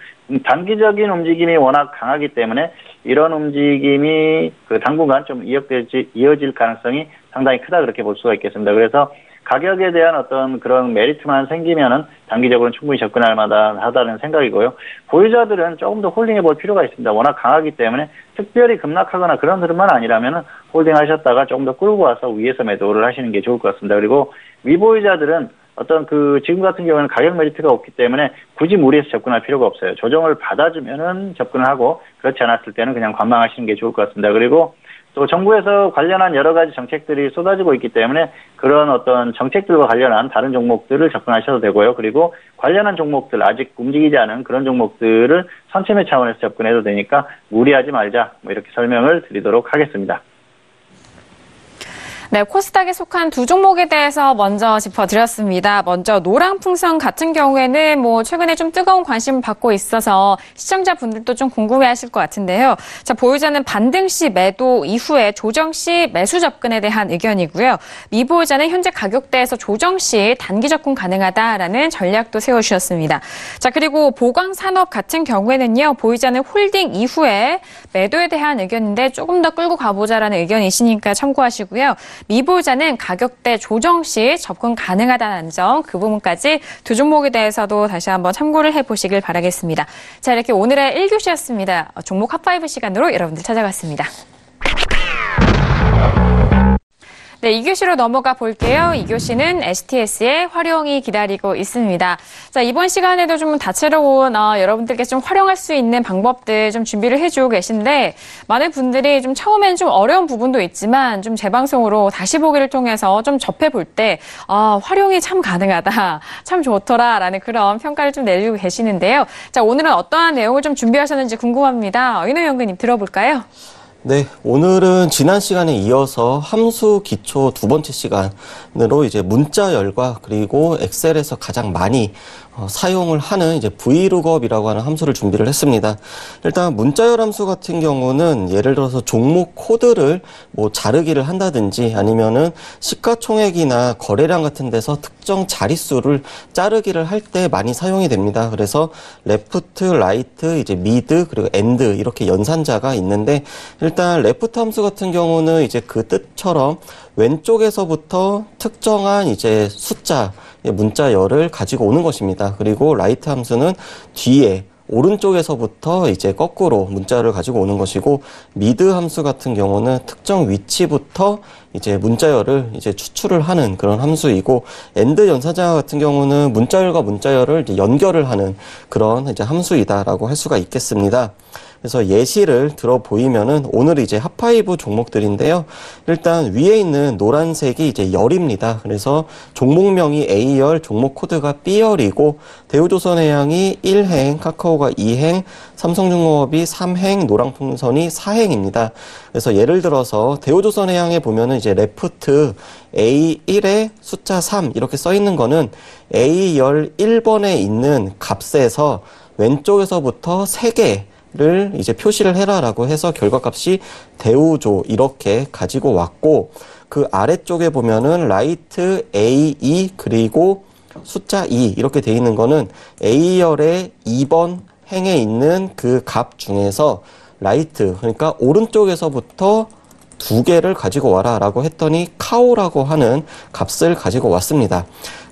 단기적인 움직임이 워낙 강하기 때문에 이런 움직임이 당분간 좀 이어질 가능성이 상당히 크다 그렇게 볼 수가 있겠습니다. 그래서 가격에 대한 어떤 그런 메리트만 생기면은 단기적으로는 충분히 접근할 만하다는 생각이고요. 보유자들은 조금 더 홀딩해 볼 필요가 있습니다. 워낙 강하기 때문에 특별히 급락하거나 그런 흐름만 아니라면은 홀딩하셨다가 조금 더 끌고 와서 위에서 매도를 하시는 게 좋을 것 같습니다. 그리고 미보유자들은 어떤 지금 같은 경우는 가격 메리트가 없기 때문에 굳이 무리해서 접근할 필요가 없어요. 조정을 받아주면은 접근을 하고 그렇지 않았을 때는 그냥 관망하시는 게 좋을 것 같습니다. 그리고 또 정부에서 관련한 여러 가지 정책들이 쏟아지고 있기 때문에 그런 어떤 정책들과 관련한 다른 종목들을 접근하셔도 되고요. 그리고 관련한 종목들 아직 움직이지 않은 그런 종목들을 선체매 차원에서 접근해도 되니까 무리하지 말자 이렇게 설명을 드리도록 하겠습니다. 네, 코스닥에 속한 두 종목에 대해서 먼저 짚어드렸습니다. 먼저 노랑풍선 같은 경우에는 최근에 좀 뜨거운 관심을 받고 있어서 시청자분들도 좀 궁금해하실 것 같은데요. 자, 보유자는 반등 시 매도 이후에 조정 시 매수 접근에 대한 의견이고요. 미보유자는 현재 가격대에서 조정 시 단기 접근 가능하다라는 전략도 세워주셨습니다. 자, 그리고 보광산업 같은 경우에는요, 보유자는 홀딩 이후에 매도에 대한 의견인데 조금 더 끌고 가보자라는 의견이시니까 참고하시고요. 미보유자는 가격대 조정 시 접근 가능하다는 점, 그 부분까지 두 종목에 대해서도 다시 한번 참고를 해보시길 바라겠습니다. 자, 이렇게 오늘의 1교시였습니다. 종목 핫5 시간으로 여러분들 찾아갔습니다. 네, 2교시로 넘어가 볼게요. 2교시는 STS의 활용이 기다리고 있습니다. 자, 이번 시간에도 좀 다채로운 여러분들께 좀 활용할 수 있는 방법들 좀 준비를 해주고 계신데 많은 분들이 좀 처음엔 좀 어려운 부분도 있지만 좀 재방송으로 다시 보기를 통해서 좀 접해볼 때 활용이 참 가능하다, 참 좋더라라는 그런 평가를 좀 내리고 계시는데요. 자, 오늘은 어떠한 내용을 좀 준비하셨는지 궁금합니다. 윤호 연구님 들어볼까요? 네, 오늘은 지난 시간에 이어서 함수 기초 두 번째 시간으로 이제 문자열과 그리고 엑셀에서 가장 많이 사용을 하는 이제 VLOOKUP이라고 하는 함수를 준비를 했습니다. 일단 문자열 함수 같은 경우는 예를 들어서 종목 코드를 자르기를 한다든지 아니면은 시가총액이나 거래량 같은 데서 특정 자릿수를 자르기를 할 때 많이 사용이 됩니다. 그래서 레프트, 라이트, 이제 미드, 그리고 엔드 이렇게 연산자가 있는데 일단 레프트 함수 같은 경우는 이제 그 뜻처럼 왼쪽에서부터 특정한 이제 숫자 문자열을 가지고 오는 것입니다. 그리고 라이트 함수는 뒤에 오른쪽에서부터 이제 거꾸로 문자열을 가지고 오는 것이고 미드 함수 같은 경우는 특정 위치부터 이제 문자열을 이제 추출을 하는 그런 함수이고 엔드 연산자 같은 경우는 문자열과 문자열을 이제 연결을 하는 그런 이제 함수이다라고 할 수가 있겠습니다. 그래서 예시를 들어 보이면은 오늘 이제 핫5 종목들인데요. 일단 위에 있는 노란색이 이제 열입니다. 그래서 종목명이 A열, 종목 코드가 B열이고 대우조선해양이 1행, 카카오가 2행, 삼성중공업이 3행, 노랑풍선이 4행입니다. 그래서 예를 들어서 대우조선해양에 보면은 이제 레프트 A1에 숫자 3 이렇게 써 있는 거는 A열 1번에 있는 값에서 왼쪽에서부터 3개 를 이제 표시를 해라라고 해서 결과값이 대우조 이렇게 가지고 왔고 그 아래쪽에 보면은 라이트 A2 그리고 숫자 2 이렇게 돼 있는 거는 A열의 2번 행에 있는 그 값 중에서 라이트 그러니까 오른쪽에서부터 2개를 가지고 와라 라고 했더니 카오라고 하는 값을 가지고 왔습니다.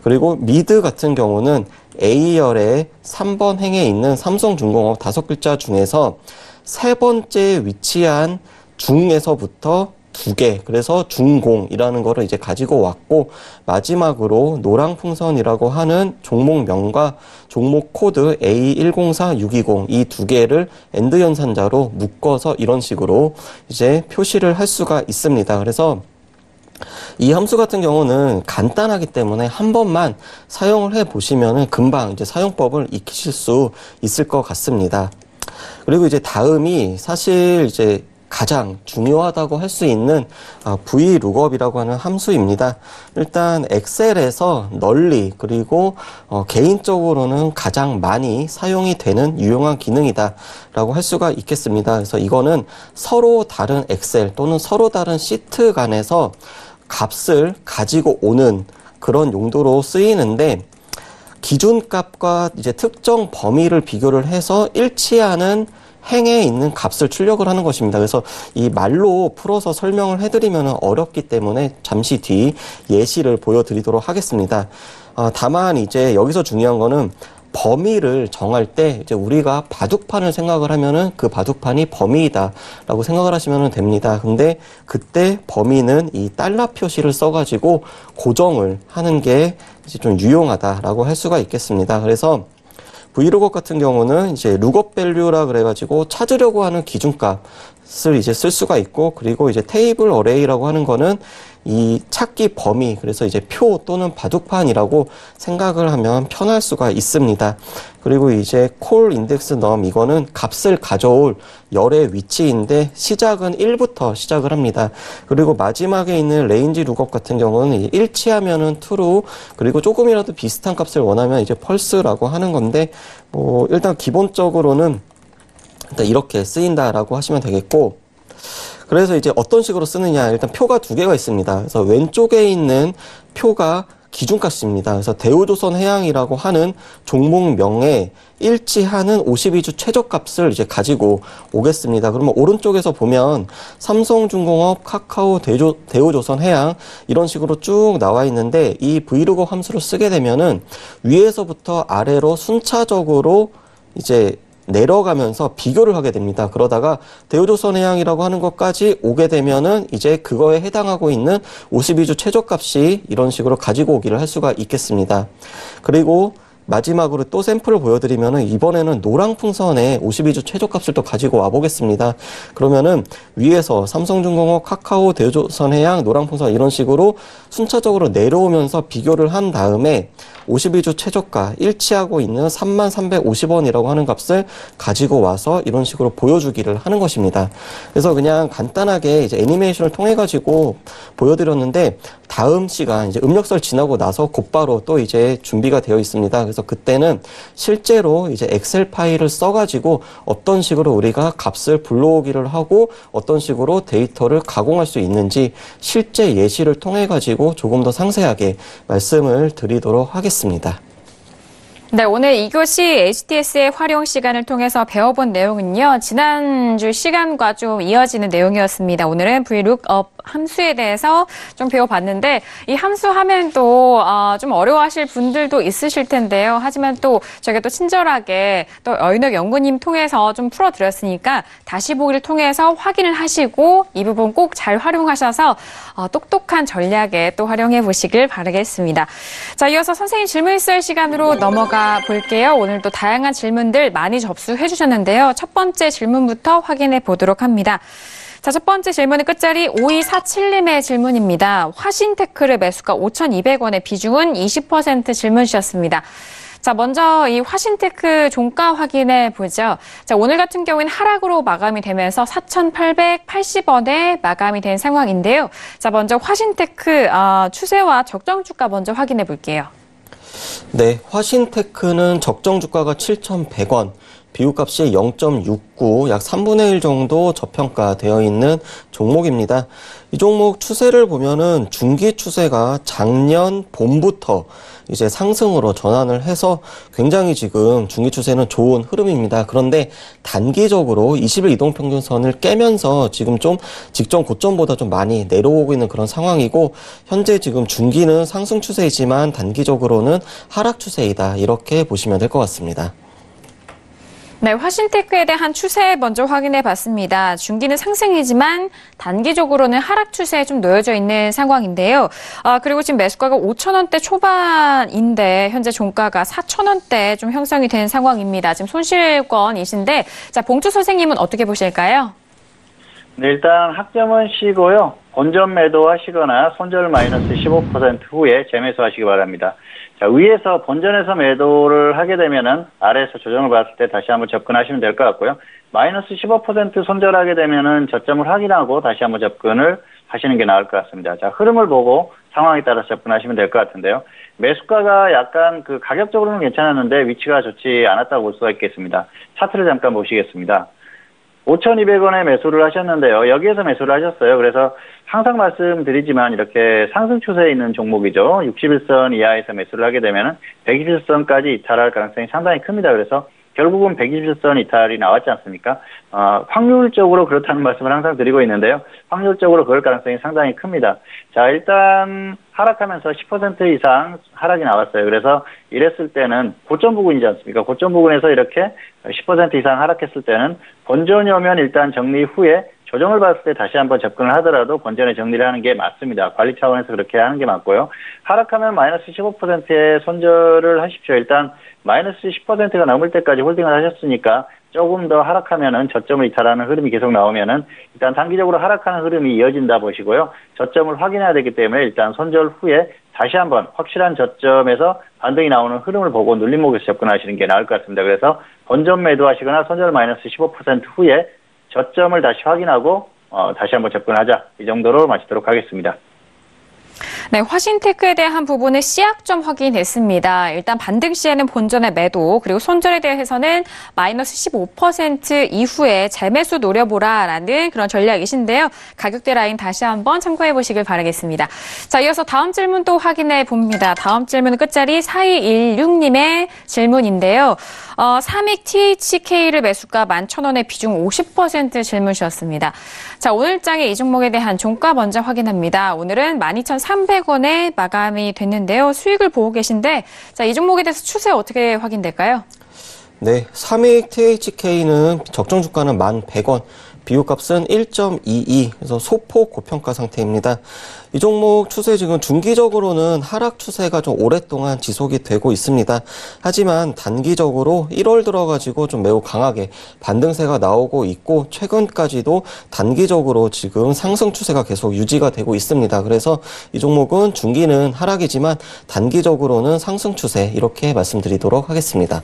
그리고 미드 같은 경우는 A열의 3번 행에 있는 삼성중공업 5글자 중에서 세 번째 위치한 중에서부터 2개, 그래서 중공이라는 거를 이제 가지고 왔고, 마지막으로 노랑풍선이라고 하는 종목명과 종목 코드 A104620 이 2개를 엔드 연산자로 묶어서 이런 식으로 이제 표시를 할 수가 있습니다. 그래서 이 함수 같은 경우는 간단하기 때문에 한 번만 사용을 해 보시면은 금방 이제 사용법을 익히실 수 있을 것 같습니다. 그리고 이제 다음이 사실 이제 가장 중요하다고 할 수 있는 VLOOKUP이라고 하는 함수입니다. 일단 엑셀에서 널리 그리고 개인적으로는 가장 많이 사용이 되는 유용한 기능이다라고 할 수가 있겠습니다. 그래서 이거는 서로 다른 엑셀 또는 서로 다른 시트 간에서 값을 가지고 오는 그런 용도로 쓰이는데, 기준값과 이제 특정 범위를 비교를 해서 일치하는 행에 있는 값을 출력을 하는 것입니다. 그래서 이 말로 풀어서 설명을 해드리면 어렵기 때문에 잠시 뒤 예시를 보여드리도록 하겠습니다. 다만 이제 여기서 중요한 거는 범위를 정할 때 이제 우리가 바둑판을 생각을 하면은 그 바둑판이 범위이다라고 생각을 하시면 됩니다. 근데 그때 범위는 이 달러 표시를 써가지고 고정을 하는 게 이제 좀 유용하다라고 할 수가 있겠습니다. 그래서 VLOOKUP 같은 경우는 이제 룩업 밸류라 그래가지고 찾으려고 하는 기준값을 이제 쓸 수가 있고, 그리고 이제 테이블 어레이라고 하는 거는 이 찾기 범위, 그래서 이제 표 또는 바둑판이라고 생각을 하면 편할 수가 있습니다. 그리고 이제 콜 인덱스 넘, 이거는 값을 가져올 열의 위치인데 시작은 1부터 시작을 합니다. 그리고 마지막에 있는 레인지 룩업 같은 경우는 일치하면은 true, 그리고 조금이라도 비슷한 값을 원하면 이제 false라고 하는 건데, 일단 기본적으로는 일단 이렇게 쓰인다라고 하시면 되겠고, 그래서 이제 어떤 식으로 쓰느냐, 일단 표가 2개가 있습니다. 그래서 왼쪽에 있는 표가 기준값입니다. 그래서 대우조선해양이라고 하는 종목명에 일치하는 52주 최저값을 이제 가지고 오겠습니다. 그러면 오른쪽에서 보면 삼성중공업, 카카오, 대우조선해양 이런 식으로 쭉 나와 있는데, 이 VLOOKUP 함수를 쓰게 되면은 위에서부터 아래로 순차적으로 이제 내려가면서 비교를 하게 됩니다. 그러다가 대우조선해양이라고 하는 것까지 오게 되면은 이제 그거에 해당하고 있는 52주 최저값이 이런 식으로 가지고 오기를 할 수가 있겠습니다. 그리고 마지막으로 또 샘플을 보여드리면은 이번에는 노랑풍선의 52주 최저값을 또 가지고 와보겠습니다. 그러면은 위에서 삼성중공업, 카카오, 대우조선해양, 노랑풍선 이런 식으로 순차적으로 내려오면서 비교를 한 다음에 52주 최저가 일치하고 있는 3350원이라고 하는 값을 가지고 와서 이런 식으로 보여주기를 하는 것입니다. 그래서 그냥 간단하게 이제 애니메이션을 통해 가지고 보여드렸는데, 다음 시간 이제 음력설 지나고 나서 곧바로 또 이제 준비가 되어 있습니다. 그래서 그때는 실제로 이제 엑셀 파일을 써가지고 어떤 식으로 우리가 값을 불러오기를 하고 어떤 식으로 데이터를 가공할 수 있는지 실제 예시를 통해 가지고 조금 더 상세하게 말씀을 드리도록 하겠습니다. 네, 오늘 2교시 HTS의 활용 시간을 통해서 배워본 내용은요, 지난주 시간과 좀 이어지는 내용이었습니다. 오늘은 VLOOKUP 함수에 대해서 좀 배워봤는데, 이 함수 하면 또 좀 어려워하실 분들도 있으실 텐데요. 하지만 또 저희가 또 친절하게 또 어인혁 연구님 통해서 좀 풀어드렸으니까 다시 보기를 통해서 확인을 하시고 이 부분 꼭 잘 활용하셔서 똑똑한 전략에 또 활용해 보시길 바라겠습니다. 자, 이어서 선생님 질문 있을 시간으로 넘어가 볼게요. 오늘도 다양한 질문들 많이 접수해 주셨는데요. 첫 번째 질문부터 확인해 보도록 합니다. 자, 첫 번째 질문은 끝자리 5247님의 질문입니다. 화신테크를 매수가 5,200원에 비중은 20% 질문 주셨습니다. 자, 먼저 이 화신테크 종가 확인해 보죠. 자, 오늘 같은 경우에는 하락으로 마감이 되면서 4,880원에 마감이 된 상황인데요. 자, 먼저 화신테크 추세와 적정 주가 먼저 확인해 볼게요. 네, 화신테크는 적정 주가가 7,100원, 비율값이 0.69, 약 3분의 1 정도 저평가되어 있는 종목입니다. 이 종목 추세를 보면은 중기 추세가 작년 봄부터 이제 상승으로 전환을 해서 굉장히 지금 중기 추세는 좋은 흐름입니다. 그런데 단기적으로 20일 이동평균선을 깨면서 지금 좀 직전 고점보다 좀 많이 내려오고 있는 그런 상황이고, 현재 지금 중기는 상승 추세이지만 단기적으로는 하락 추세이다, 이렇게 보시면 될 것 같습니다. 네, 화신테크에 대한 추세 먼저 확인해 봤습니다. 중기는 상승이지만 단기적으로는 하락 추세에 좀 놓여져 있는 상황인데요. 그리고 지금 매수가가 5,000원대 초반인데 현재 종가가 4,000원대 좀 형성이 된 상황입니다. 지금 손실권이신데, 자, 봉주 선생님은 어떻게 보실까요? 네, 일단 학점은 쉬고요. 본전 매도하시거나 손절 마이너스 15% 후에 재매수하시기 바랍니다. 자, 위에서 본전에서 매도를 하게 되면은 아래에서 조정을 봤을 때 다시 한번 접근하시면 될 것 같고요. 마이너스 15% 손절하게 되면은 저점을 확인하고 다시 한번 접근을 하시는 게 나을 것 같습니다. 자, 흐름을 보고 상황에 따라서 접근하시면 될 것 같은데요. 매수가가 약간 그 가격적으로는 괜찮았는데 위치가 좋지 않았다고 볼 수가 있겠습니다. 차트를 잠깐 보시겠습니다. 5,200원에 매수를 하셨는데요. 여기에서 매수를 하셨어요. 그래서 항상 말씀드리지만 이렇게 상승 추세에 있는 종목이죠. 61선 이하에서 매수를 하게 되면 121선까지 이탈할 가능성이 상당히 큽니다. 그래서 결국은 121선 이탈이 나왔지 않습니까? 확률적으로 그렇다는 말씀을 항상 드리고 있는데요. 확률적으로 그럴 가능성이 상당히 큽니다. 자, 일단 하락하면서 10% 이상 하락이 나왔어요. 그래서 이랬을 때는 고점 부근이지 않습니까? 고점 부근에서 이렇게 10% 이상 하락했을 때는 본전이 오면 일단 정리 후에 조정을 봤을 때 다시 한번 접근을 하더라도 본전에 정리를 하는 게 맞습니다. 관리 차원에서 그렇게 하는 게 맞고요. 하락하면 마이너스 15%의 손절을 하십시오. 일단 마이너스 10%가 넘을 때까지 홀딩을 하셨으니까 조금 더 하락하면은 저점을 이탈하는 흐름이 계속 나오면은 일단 단기적으로 하락하는 흐름이 이어진다 보시고요. 저점을 확인해야 되기 때문에 일단 손절 후에 다시 한번 확실한 저점에서 반등이 나오는 흐름을 보고 눌림목에서 접근하시는 게 나을 것 같습니다. 그래서 본전 매도하시거나 손절 마이너스 15% 후에 저점을 다시 확인하고 다시 한번 접근하자. 이 정도로 마치도록 하겠습니다. 네, 화신테크에 대한 부분은 C약점 확인했습니다. 일단 반등 시에는 본전의 매도, 그리고 손절에 대해서는 마이너스 15% 이후에 재매수 노려보라라는 그런 전략이신데요. 가격대 라인 다시 한번 참고해 보시길 바라겠습니다. 자, 이어서 다음 질문 또 확인해 봅니다. 다음 질문은 끝자리 4216님의 질문인데요. 삼익 THK를 매수가 11,000원에 비중 50% 질문 주셨습니다. 자, 오늘장의 이 종목에 대한 종가 먼저 확인합니다. 오늘은 12,300원에 마감이 됐는데요. 수익을 보고 계신데, 자, 이 종목에 대해서 추세 어떻게 확인될까요? 네, 삼익 THK는 적정 주가는 1,100원, 비교값은 1.22, 그래서 소폭 고평가 상태입니다. 이 종목 추세 지금 중기적으로는 하락 추세가 좀 오랫동안 지속이 되고 있습니다. 하지만 단기적으로 1월 들어가지고 좀 매우 강하게 반등세가 나오고 있고 최근까지도 단기적으로 지금 상승 추세가 계속 유지가 되고 있습니다. 그래서 이 종목은 중기는 하락이지만 단기적으로는 상승 추세 이렇게 말씀드리도록 하겠습니다.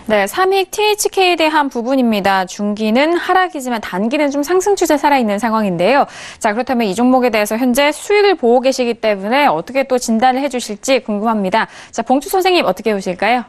네, 삼익 THK에 대한 부분입니다. 중기는 하락이지만 단기는 좀 상승 추세 살아있는 상황인데요. 자, 그렇다면 이 종목에 대해서 현재 수익을 보고 계시기 때문에 어떻게 또 진단을 해주실지 궁금합니다. 자, 봉주 선생님 어떻게 보실까요?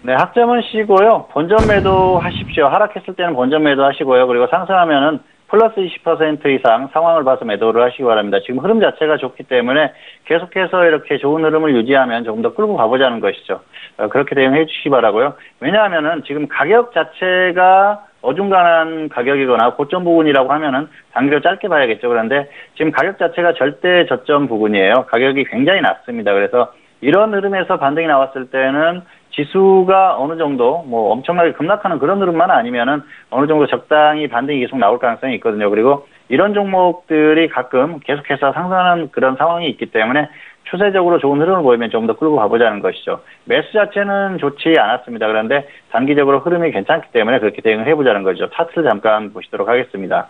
네, 학점은 쉬고요. 본전 매도 하십시오. 하락했을 때는 본전 매도 하시고요. 그리고 상승하면은 플러스 20% 이상 상황을 봐서 매도를 하시기 바랍니다. 지금 흐름 자체가 좋기 때문에 계속해서 이렇게 좋은 흐름을 유지하면 조금 더 끌고 가보자는 것이죠. 그렇게 대응해 주시기 바라고요. 왜냐하면은 지금 가격 자체가 어중간한 가격이거나 고점 부분이라고 하면은 단기로 짧게 봐야겠죠. 그런데 지금 가격 자체가 절대 저점 부분이에요. 가격이 굉장히 낮습니다. 그래서 이런 흐름에서 반등이 나왔을 때는 지수가 어느 정도 뭐 엄청나게 급락하는 그런 흐름만 아니면은 어느 정도 적당히 반등이 계속 나올 가능성이 있거든요. 그리고 이런 종목들이 가끔 계속해서 상승하는 그런 상황이 있기 때문에 추세적으로 좋은 흐름을 보이면 좀 더 끌고 가보자는 것이죠. 매수 자체는 좋지 않았습니다. 그런데 단기적으로 흐름이 괜찮기 때문에 그렇게 대응을 해보자는 거죠. 차트를 잠깐 보시도록 하겠습니다.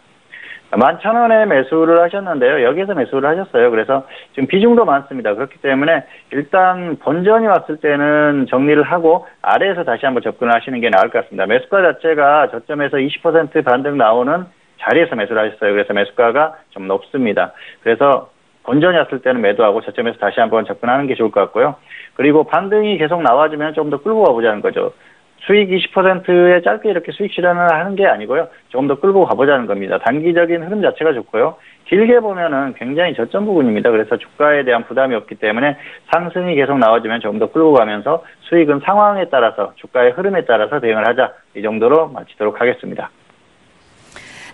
11,000원에 매수를 하셨는데요. 여기에서 매수를 하셨어요. 그래서 지금 비중도 많습니다. 그렇기 때문에 일단 본전이 왔을 때는 정리를 하고 아래에서 다시 한번 접근을 하시는 게 나을 것 같습니다. 매수가 자체가 저점에서 20% 반등 나오는 자리에서 매수를 하셨어요. 그래서 매수가가 좀 높습니다. 그래서 본전이 왔을 때는 매도하고 저점에서 다시 한번 접근하는 게 좋을 것 같고요. 그리고 반등이 계속 나와주면 좀 더 끌고 가보자는 거죠. 수익 20%에 짧게 이렇게 수익 실현을 하는 게 아니고요. 조금 더 끌고 가보자는 겁니다. 단기적인 흐름 자체가 좋고요. 길게 보면은 굉장히 저점 부분입니다. 그래서 주가에 대한 부담이 없기 때문에 상승이 계속 나와주면 조금 더 끌고 가면서 수익은 상황에 따라서 주가의 흐름에 따라서 대응을 하자. 이 정도로 마치도록 하겠습니다.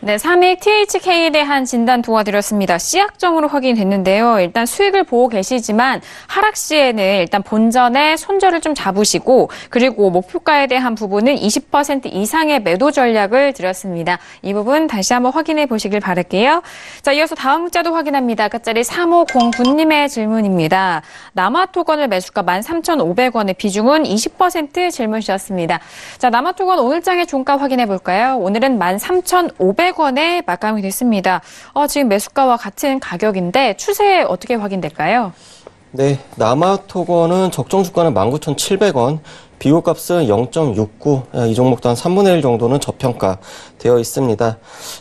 네, 3위 THK에 대한 진단 도와드렸습니다. C약점으로 확인됐는데요. 일단 수익을 보고 계시지만 하락 시에는 일단 본전에 손절을 좀 잡으시고 그리고 목표가에 대한 부분은 20% 이상의 매도 전략을 드렸습니다. 이 부분 다시 한번 확인해 보시길 바랄게요. 자, 이어서 다음 문자도 확인합니다. 끝자리 3509님의 질문입니다. 남아토건을 매수가 13,500원의 비중은 20% 질문 주셨습니다. 자, 남아토건 오늘장의 종가 확인해 볼까요? 오늘은 13,500원에 마감이 됐습니다. 지금 매수가와 같은 가격인데 추세 어떻게 확인될까요? 네, 남아토건은 적정 주가는 19,700원, 비교값은 0.69, 이 종목도 한 3분의 1 정도는 저평가되어 있습니다.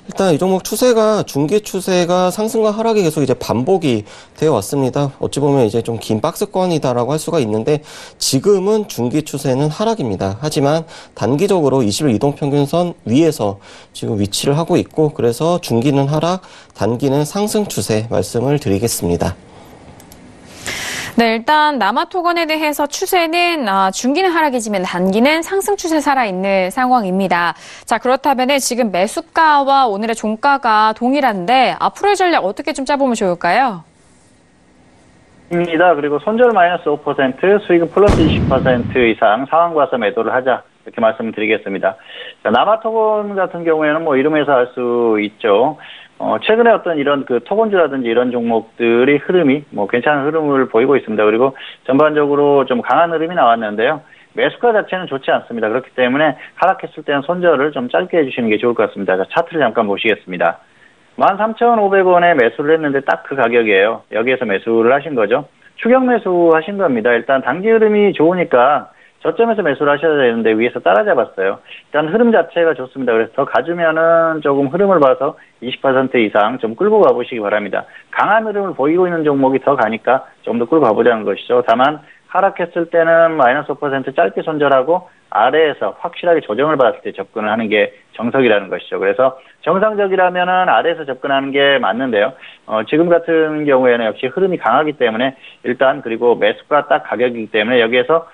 일단 이 종목 추세가 중기 추세가 상승과 하락이 계속 이제 반복이 되어 왔습니다. 어찌 보면 이제 좀 긴 박스권이다라고 할 수가 있는데 지금은 중기 추세는 하락입니다. 하지만 단기적으로 20일 이동평균선 위에서 지금 위치를 하고 있고 그래서 중기는 하락, 단기는 상승 추세 말씀을 드리겠습니다. 네, 일단 남아토건에 대해서 추세는 중기는 하락이지만 단기는 상승 추세 살아있는 상황입니다. 자, 그렇다면 지금 매수가와 오늘의 종가가 동일한데 앞으로의 전략 어떻게 좀 짜보면 좋을까요? 입니다. 그리고 손절 마이너스 5%, 수익은 플러스 20% 이상 상황 봐서 매도를 하자. 이렇게 말씀드리겠습니다. 자, 남아토건 같은 경우에는 뭐 이름에서 알 수 있죠. 최근에 어떤 이런 그 토건주라든지 이런 종목들이 흐름이 뭐 괜찮은 흐름을 보이고 있습니다. 그리고 전반적으로 좀 강한 흐름이 나왔는데요. 매수가 자체는 좋지 않습니다. 그렇기 때문에 하락했을 때는 손절을 좀 짧게 해주시는 게 좋을 것 같습니다. 자, 차트를 잠깐 보시겠습니다. 13,500원에 매수를 했는데 딱 그 가격이에요. 여기에서 매수를 하신 거죠. 추격 매수 하신 겁니다. 일단 단기 흐름이 좋으니까 저점에서 매수를 하셔야 되는데 위에서 따라잡았어요. 일단 흐름 자체가 좋습니다. 그래서 더 가주면은 조금 흐름을 봐서 20% 이상 좀 끌고 가보시기 바랍니다. 강한 흐름을 보이고 있는 종목이 더 가니까 좀 더 끌고 가보자는 것이죠. 다만 하락했을 때는 마이너스 5% 짧게 손절하고 아래에서 확실하게 조정을 받았을 때 접근을 하는 게 정석이라는 것이죠. 그래서 정상적이라면은 아래에서 접근하는 게 맞는데요. 지금 같은 경우에는 역시 흐름이 강하기 때문에 일단 그리고 매수가 딱 가격이기 때문에 여기에서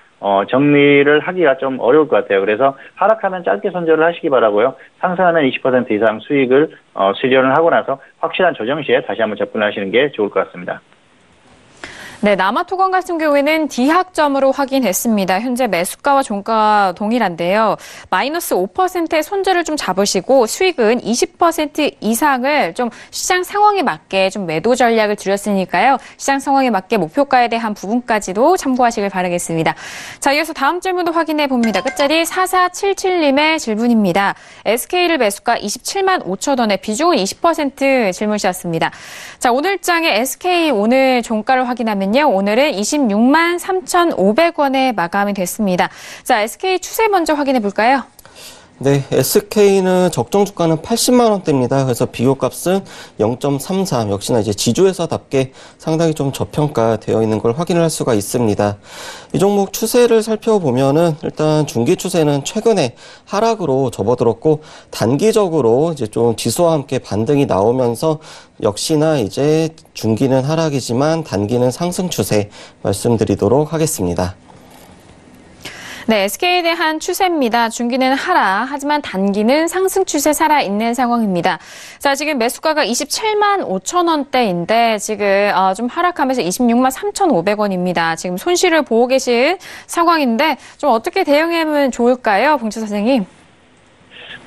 정리를 하기가 좀 어려울 것 같아요. 그래서 하락하면 짧게 손절을 하시기 바라고요. 상승하면 20% 이상 수익을 실현을 하고 나서 확실한 조정 시에 다시 한번 접근하시는 게 좋을 것 같습니다. 네, 남아토건 같은 경우에는 D학점으로 확인했습니다. 현재 매수가와 종가가 동일한데요. 마이너스 5%의 손절을 좀 잡으시고 수익은 20% 이상을 좀 시장 상황에 맞게 좀 매도 전략을 들였으니까요. 시장 상황에 맞게 목표가에 대한 부분까지도 참고하시길 바라겠습니다. 자, 이어서 다음 질문도 확인해 봅니다. 끝자리 4477님의 질문입니다. SK를 매수가 27만 5천 원에 비중은 20% 질문 주셨습니다. 자, 오늘장의 SK 오늘 종가를 확인하면 오늘은 26만 3,500원에 마감이 됐습니다. 자, SK 추세 먼저 확인해 볼까요? 네, SK는 적정 주가는 80만 원대입니다. 그래서 비교값은 0.33, 역시나 이제 지주회사답게 상당히 좀 저평가되어 있는 걸 확인을 할 수가 있습니다. 이 종목 추세를 살펴보면은 일단 중기 추세는 최근에 하락으로 접어들었고 단기적으로 이제 좀 지수와 함께 반등이 나오면서 역시나 이제 중기는 하락이지만 단기는 상승 추세 말씀드리도록 하겠습니다. 네, SK에 대한 추세입니다. 중기는 하락, 하지만 단기는 상승 추세 살아있는 상황입니다. 자, 지금 매수가가 27만 5천 원대인데 지금 좀 하락하면서 26만 3,500원입니다. 지금 손실을 보고 계신 상황인데 좀 어떻게 대응하면 좋을까요, 봉철 선생님?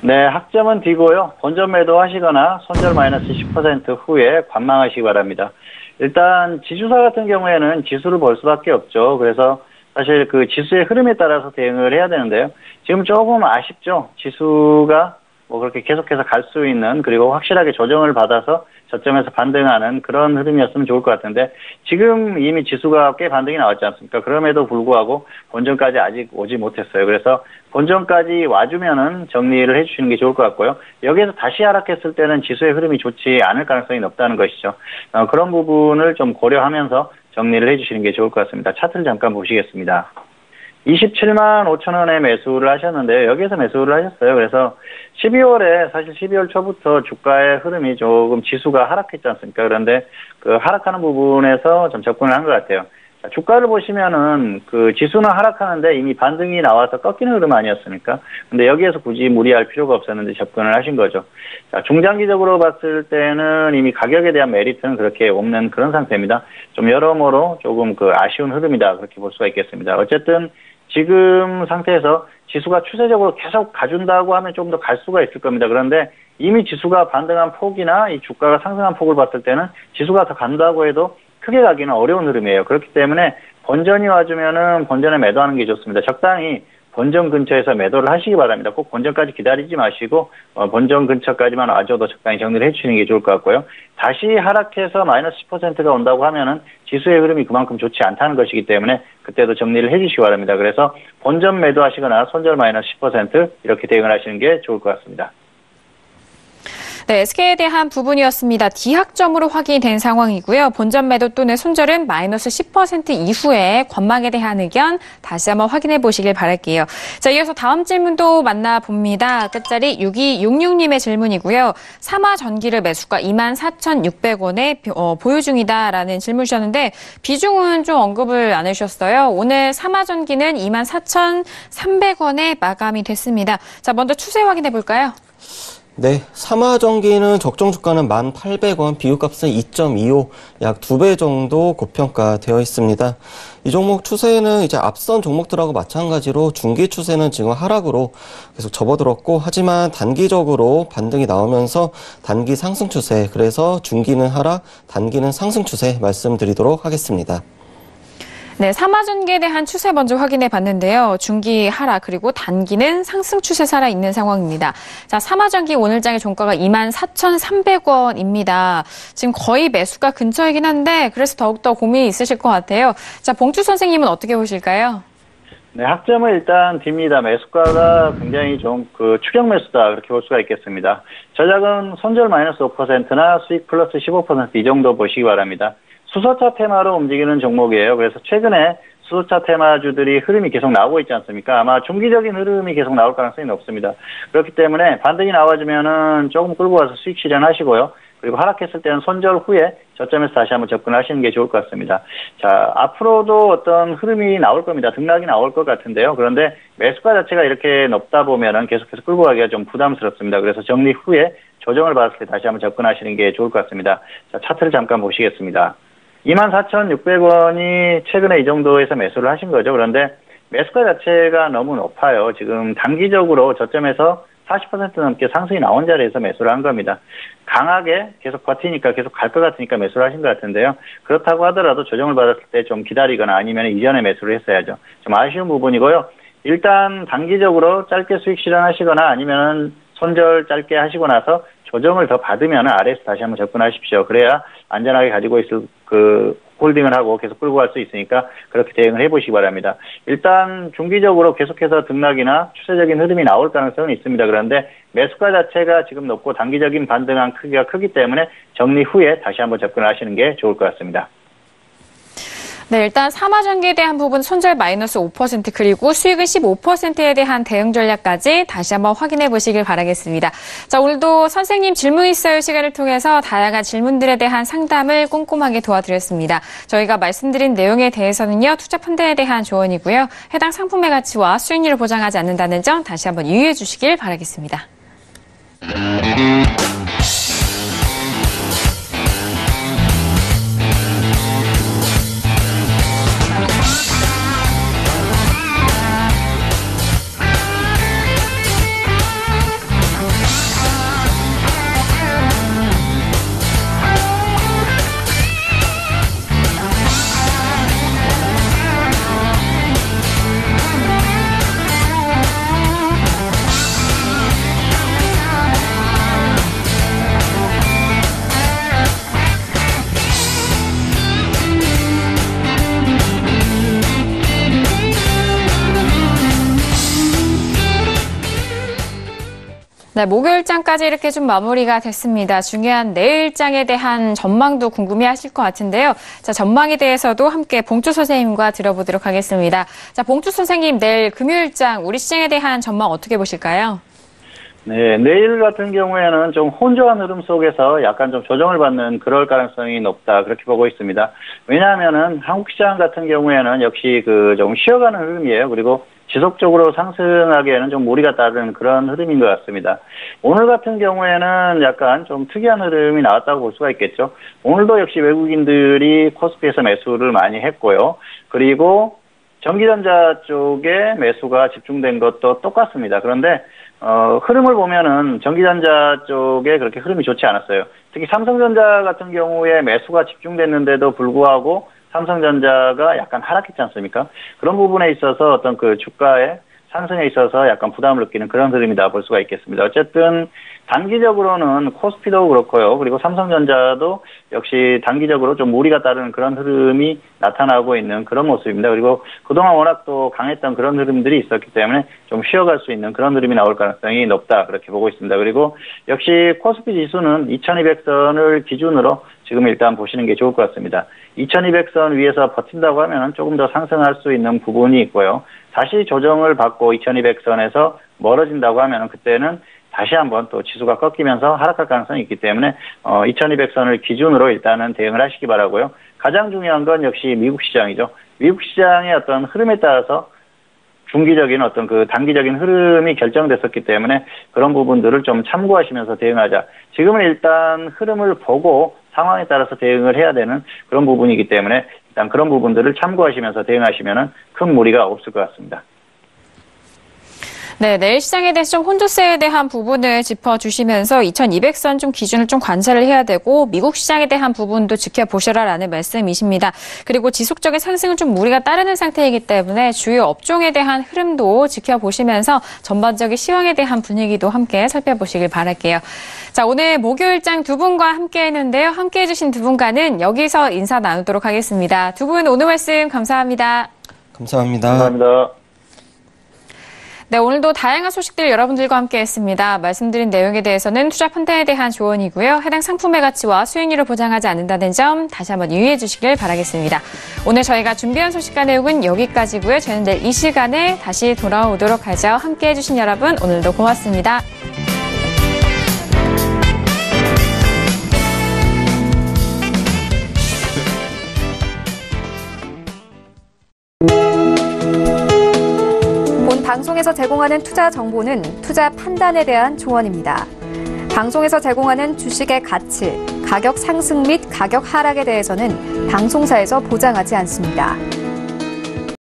네, 학점은 D고요. 본전 매도 하시거나 손절 마이너스 10% 후에 관망하시기 바랍니다. 일단 지주사 같은 경우에는 지수를 볼 수밖에 없죠. 그래서 사실 그 지수의 흐름에 따라서 대응을 해야 되는데요. 지금 조금 아쉽죠. 지수가 뭐 그렇게 계속해서 갈 수 있는 그리고 확실하게 조정을 받아서 저점에서 반등하는 그런 흐름이었으면 좋을 것 같은데 지금 이미 지수가 꽤 반등이 나왔지 않습니까? 그럼에도 불구하고 본전까지 아직 오지 못했어요. 그래서 본전까지 와주면은 정리를 해주시는 게 좋을 것 같고요. 여기에서 다시 하락했을 때는 지수의 흐름이 좋지 않을 가능성이 높다는 것이죠. 그런 부분을 좀 고려하면서 정리를 해주시는 게 좋을 것 같습니다. 차트를 잠깐 보시겠습니다. 27만 5천 원에 매수를 하셨는데요. 여기에서 매수를 하셨어요. 그래서 12월에 사실 12월 초부터 주가의 흐름이 조금 지수가 하락했지 않습니까? 그런데 그 하락하는 부분에서 좀 접근을 한 것 같아요. 자, 주가를 보시면은 그 지수는 하락하는데 이미 반등이 나와서 꺾이는 흐름 아니었습니까? 근데 여기에서 굳이 무리할 필요가 없었는데 접근을 하신 거죠. 자, 중장기적으로 봤을 때는 이미 가격에 대한 메리트는 그렇게 없는 그런 상태입니다. 좀 여러모로 조금 그 아쉬운 흐름이다 그렇게 볼 수가 있겠습니다. 어쨌든 지금 상태에서 지수가 추세적으로 계속 가준다고 하면 좀 더 갈 수가 있을 겁니다. 그런데 이미 지수가 반등한 폭이나 이 주가가 상승한 폭을 봤을 때는 지수가 더 간다고 해도 크게 가기는 어려운 흐름이에요. 그렇기 때문에 본전이 와주면은 본전에 매도하는 게 좋습니다. 적당히 본전 근처에서 매도를 하시기 바랍니다. 꼭 본전까지 기다리지 마시고 본전 근처까지만 와줘도 적당히 정리를 해주시는 게 좋을 것 같고요. 다시 하락해서 마이너스 10%가 온다고 하면은 지수의 흐름이 그만큼 좋지 않다는 것이기 때문에 그때도 정리를 해주시기 바랍니다. 그래서 본전 매도하시거나 손절 마이너스 10% 이렇게 대응을 하시는 게 좋을 것 같습니다. 네, SK에 대한 부분이었습니다. D학점으로 확인이 된 상황이고요. 본전 매도 또는 손절은 마이너스 10% 이후에 관망에 대한 의견 다시 한번 확인해 보시길 바랄게요. 자, 이어서 다음 질문도 만나봅니다. 끝자리 6266님의 질문이고요. 삼화전기를 매수가 24,600원에 보유 중이다라는 질문 주셨는데 비중은 좀 언급을 안 해주셨어요. 오늘 삼화전기는 24,300원에 마감이 됐습니다. 자, 먼저 추세 확인해 볼까요? 네, 삼화전기는 적정 주가는 1,800원, 비교값은 2.25, 약 2배 정도 고평가되어 있습니다. 이 종목 추세는 이제 앞선 종목들하고 마찬가지로 중기 추세는 지금 하락으로 계속 접어들었고, 하지만 단기적으로 반등이 나오면서 단기 상승 추세, 그래서 중기는 하락, 단기는 상승 추세 말씀드리도록 하겠습니다. 네, 삼화전기에 대한 추세 먼저 확인해 봤는데요. 중기 하락 그리고 단기는 상승 추세 살아있는 상황입니다. 자, 삼화전기 오늘장의 종가가 24,300원입니다. 지금 거의 매수가 근처이긴 한데 그래서 더욱더 고민이 있으실 것 같아요. 자, 봉주 선생님은 어떻게 보실까요? 네, 학점은 일단 딥니다. 매수가가 굉장히 좀 그 추격 매수다 그렇게 볼 수가 있겠습니다. 전략은 손절 마이너스 5%나 수익 플러스 15% 이 정도 보시기 바랍니다. 수소차 테마로 움직이는 종목이에요. 그래서 최근에 수소차 테마주들이 흐름이 계속 나오고 있지 않습니까? 아마 중기적인 흐름이 계속 나올 가능성이 높습니다. 그렇기 때문에 반등이 나와주면은 조금 끌고 가서 수익 실현하시고요. 그리고 하락했을 때는 손절 후에 저점에서 다시 한번 접근하시는 게 좋을 것 같습니다. 자, 앞으로도 어떤 흐름이 나올 겁니다. 등락이 나올 것 같은데요. 그런데 매수가 자체가 이렇게 높다 보면은 계속해서 끌고 가기가 좀 부담스럽습니다. 그래서 정리 후에 조정을 받았을 때 다시 한번 접근하시는 게 좋을 것 같습니다. 자, 차트를 잠깐 보시겠습니다. 24,600원이 최근에 이 정도에서 매수를 하신 거죠. 그런데 매수가 자체가 너무 높아요. 지금 단기적으로 저점에서 40% 넘게 상승이 나온 자리에서 매수를 한 겁니다. 강하게 계속 버티니까 계속 갈 것 같으니까 매수를 하신 것 같은데요. 그렇다고 하더라도 조정을 받았을 때 좀 기다리거나 아니면 이전에 매수를 했어야죠. 좀 아쉬운 부분이고요. 일단 단기적으로 짧게 수익 실현하시거나 아니면 손절 짧게 하시고 나서 조정을 더 받으면 아래에서 다시 한번 접근하십시오. 그래야 안전하게 가지고 있을 그 홀딩을 하고 계속 끌고 갈 수 있으니까 그렇게 대응을 해보시기 바랍니다. 일단 중기적으로 계속해서 등락이나 추세적인 흐름이 나올 가능성은 있습니다. 그런데 매수가 자체가 지금 높고 단기적인 반등한 크기가 크기 때문에 정리 후에 다시 한번 접근을 하시는 게 좋을 것 같습니다. 네, 일단 삼화전기에 대한 부분 손절 마이너스 5% 그리고 수익은 15%에 대한 대응 전략까지 다시 한번 확인해 보시길 바라겠습니다. 자, 오늘도 선생님 질문 있어요 시간을 통해서 다양한 질문들에 대한 상담을 꼼꼼하게 도와드렸습니다. 저희가 말씀드린 내용에 대해서는요, 투자 판단에 대한 조언이고요. 해당 상품의 가치와 수익률을 보장하지 않는다는 점 다시 한번 유의해 주시길 바라겠습니다. 네, 목요일장까지 이렇게 좀 마무리가 됐습니다. 중요한 내일장에 대한 전망도 궁금해하실 것 같은데요. 자, 전망에 대해서도 함께 봉주 선생님과 들어보도록 하겠습니다. 자, 봉주 선생님, 내일 금요일장 우리 시장에 대한 전망 어떻게 보실까요? 네, 내일 같은 경우에는 좀 혼조한 흐름 속에서 약간 좀 조정을 받는 그럴 가능성이 높다 그렇게 보고 있습니다. 왜냐하면은 한국 시장 같은 경우에는 역시 그 좀 쉬어가는 흐름이에요. 그리고 지속적으로 상승하기에는 좀 무리가 따른 그런 흐름인 것 같습니다. 오늘 같은 경우에는 약간 좀 특이한 흐름이 나왔다고 볼 수가 있겠죠. 오늘도 역시 외국인들이 코스피에서 매수를 많이 했고요. 그리고 전기전자 쪽에 매수가 집중된 것도 똑같습니다. 그런데 흐름을 보면은 전기전자 쪽에 그렇게 흐름이 좋지 않았어요. 특히 삼성전자 같은 경우에 매수가 집중됐는데도 불구하고 삼성전자가 약간 하락했지 않습니까? 그런 부분에 있어서 어떤 그 주가의 상승에 있어서 약간 부담을 느끼는 그런 흐름이다 볼 수가 있겠습니다. 어쨌든 단기적으로는 코스피도 그렇고요. 그리고 삼성전자도 역시 단기적으로 좀 무리가 따르는 그런 흐름이 나타나고 있는 그런 모습입니다. 그리고 그동안 워낙 또 강했던 그런 흐름들이 있었기 때문에 좀 쉬어갈 수 있는 그런 흐름이 나올 가능성이 높다 그렇게 보고 있습니다. 그리고 역시 코스피 지수는 2200선을 기준으로 지금 일단 보시는 게 좋을 것 같습니다. 2200선 위에서 버틴다고 하면 조금 더 상승할 수 있는 부분이 있고요. 다시 조정을 받고 2200선에서 멀어진다고 하면 그때는 다시 한번 또 지수가 꺾이면서 하락할 가능성이 있기 때문에 2200선을 기준으로 일단은 대응을 하시기 바라고요. 가장 중요한 건 역시 미국 시장이죠. 미국 시장의 어떤 흐름에 따라서 중기적인 어떤 그 단기적인 흐름이 결정됐었기 때문에 그런 부분들을 좀 참고하시면서 대응하자. 지금은 일단 흐름을 보고 상황에 따라서 대응을 해야 되는 그런 부분이기 때문에 일단 그런 부분들을 참고하시면서 대응하시면은 큰 무리가 없을 것 같습니다. 네, 내일 시장에 대해서 좀 혼조세에 대한 부분을 짚어주시면서 2200선 좀 기준을 좀 관찰을 해야 되고 미국 시장에 대한 부분도 지켜보셔라라는 말씀이십니다. 그리고 지속적인 상승은 좀 무리가 따르는 상태이기 때문에 주요 업종에 대한 흐름도 지켜보시면서 전반적인 시황에 대한 분위기도 함께 살펴보시길 바랄게요. 자, 오늘 목요일장 두 분과 함께 했는데요. 함께 해주신 두 분과는 여기서 인사 나누도록 하겠습니다. 두 분 오늘 말씀 감사합니다. 감사합니다. 감사합니다. 네, 오늘도 다양한 소식들 여러분들과 함께 했습니다. 말씀드린 내용에 대해서는 투자 판단에 대한 조언이고요. 해당 상품의 가치와 수익률을 보장하지 않는다는 점 다시 한번 유의해 주시길 바라겠습니다. 오늘 저희가 준비한 소식과 내용은 여기까지고요. 저희는 내일 이 시간에 다시 돌아오도록 하죠. 함께 해주신 여러분 오늘도 고맙습니다. 방송에서 제공하는 투자 정보는 투자 판단에 대한 조언입니다. 방송에서 제공하는 주식의 가치, 가격 상승 및 가격 하락에 대해서는 방송사에서 보장하지 않습니다.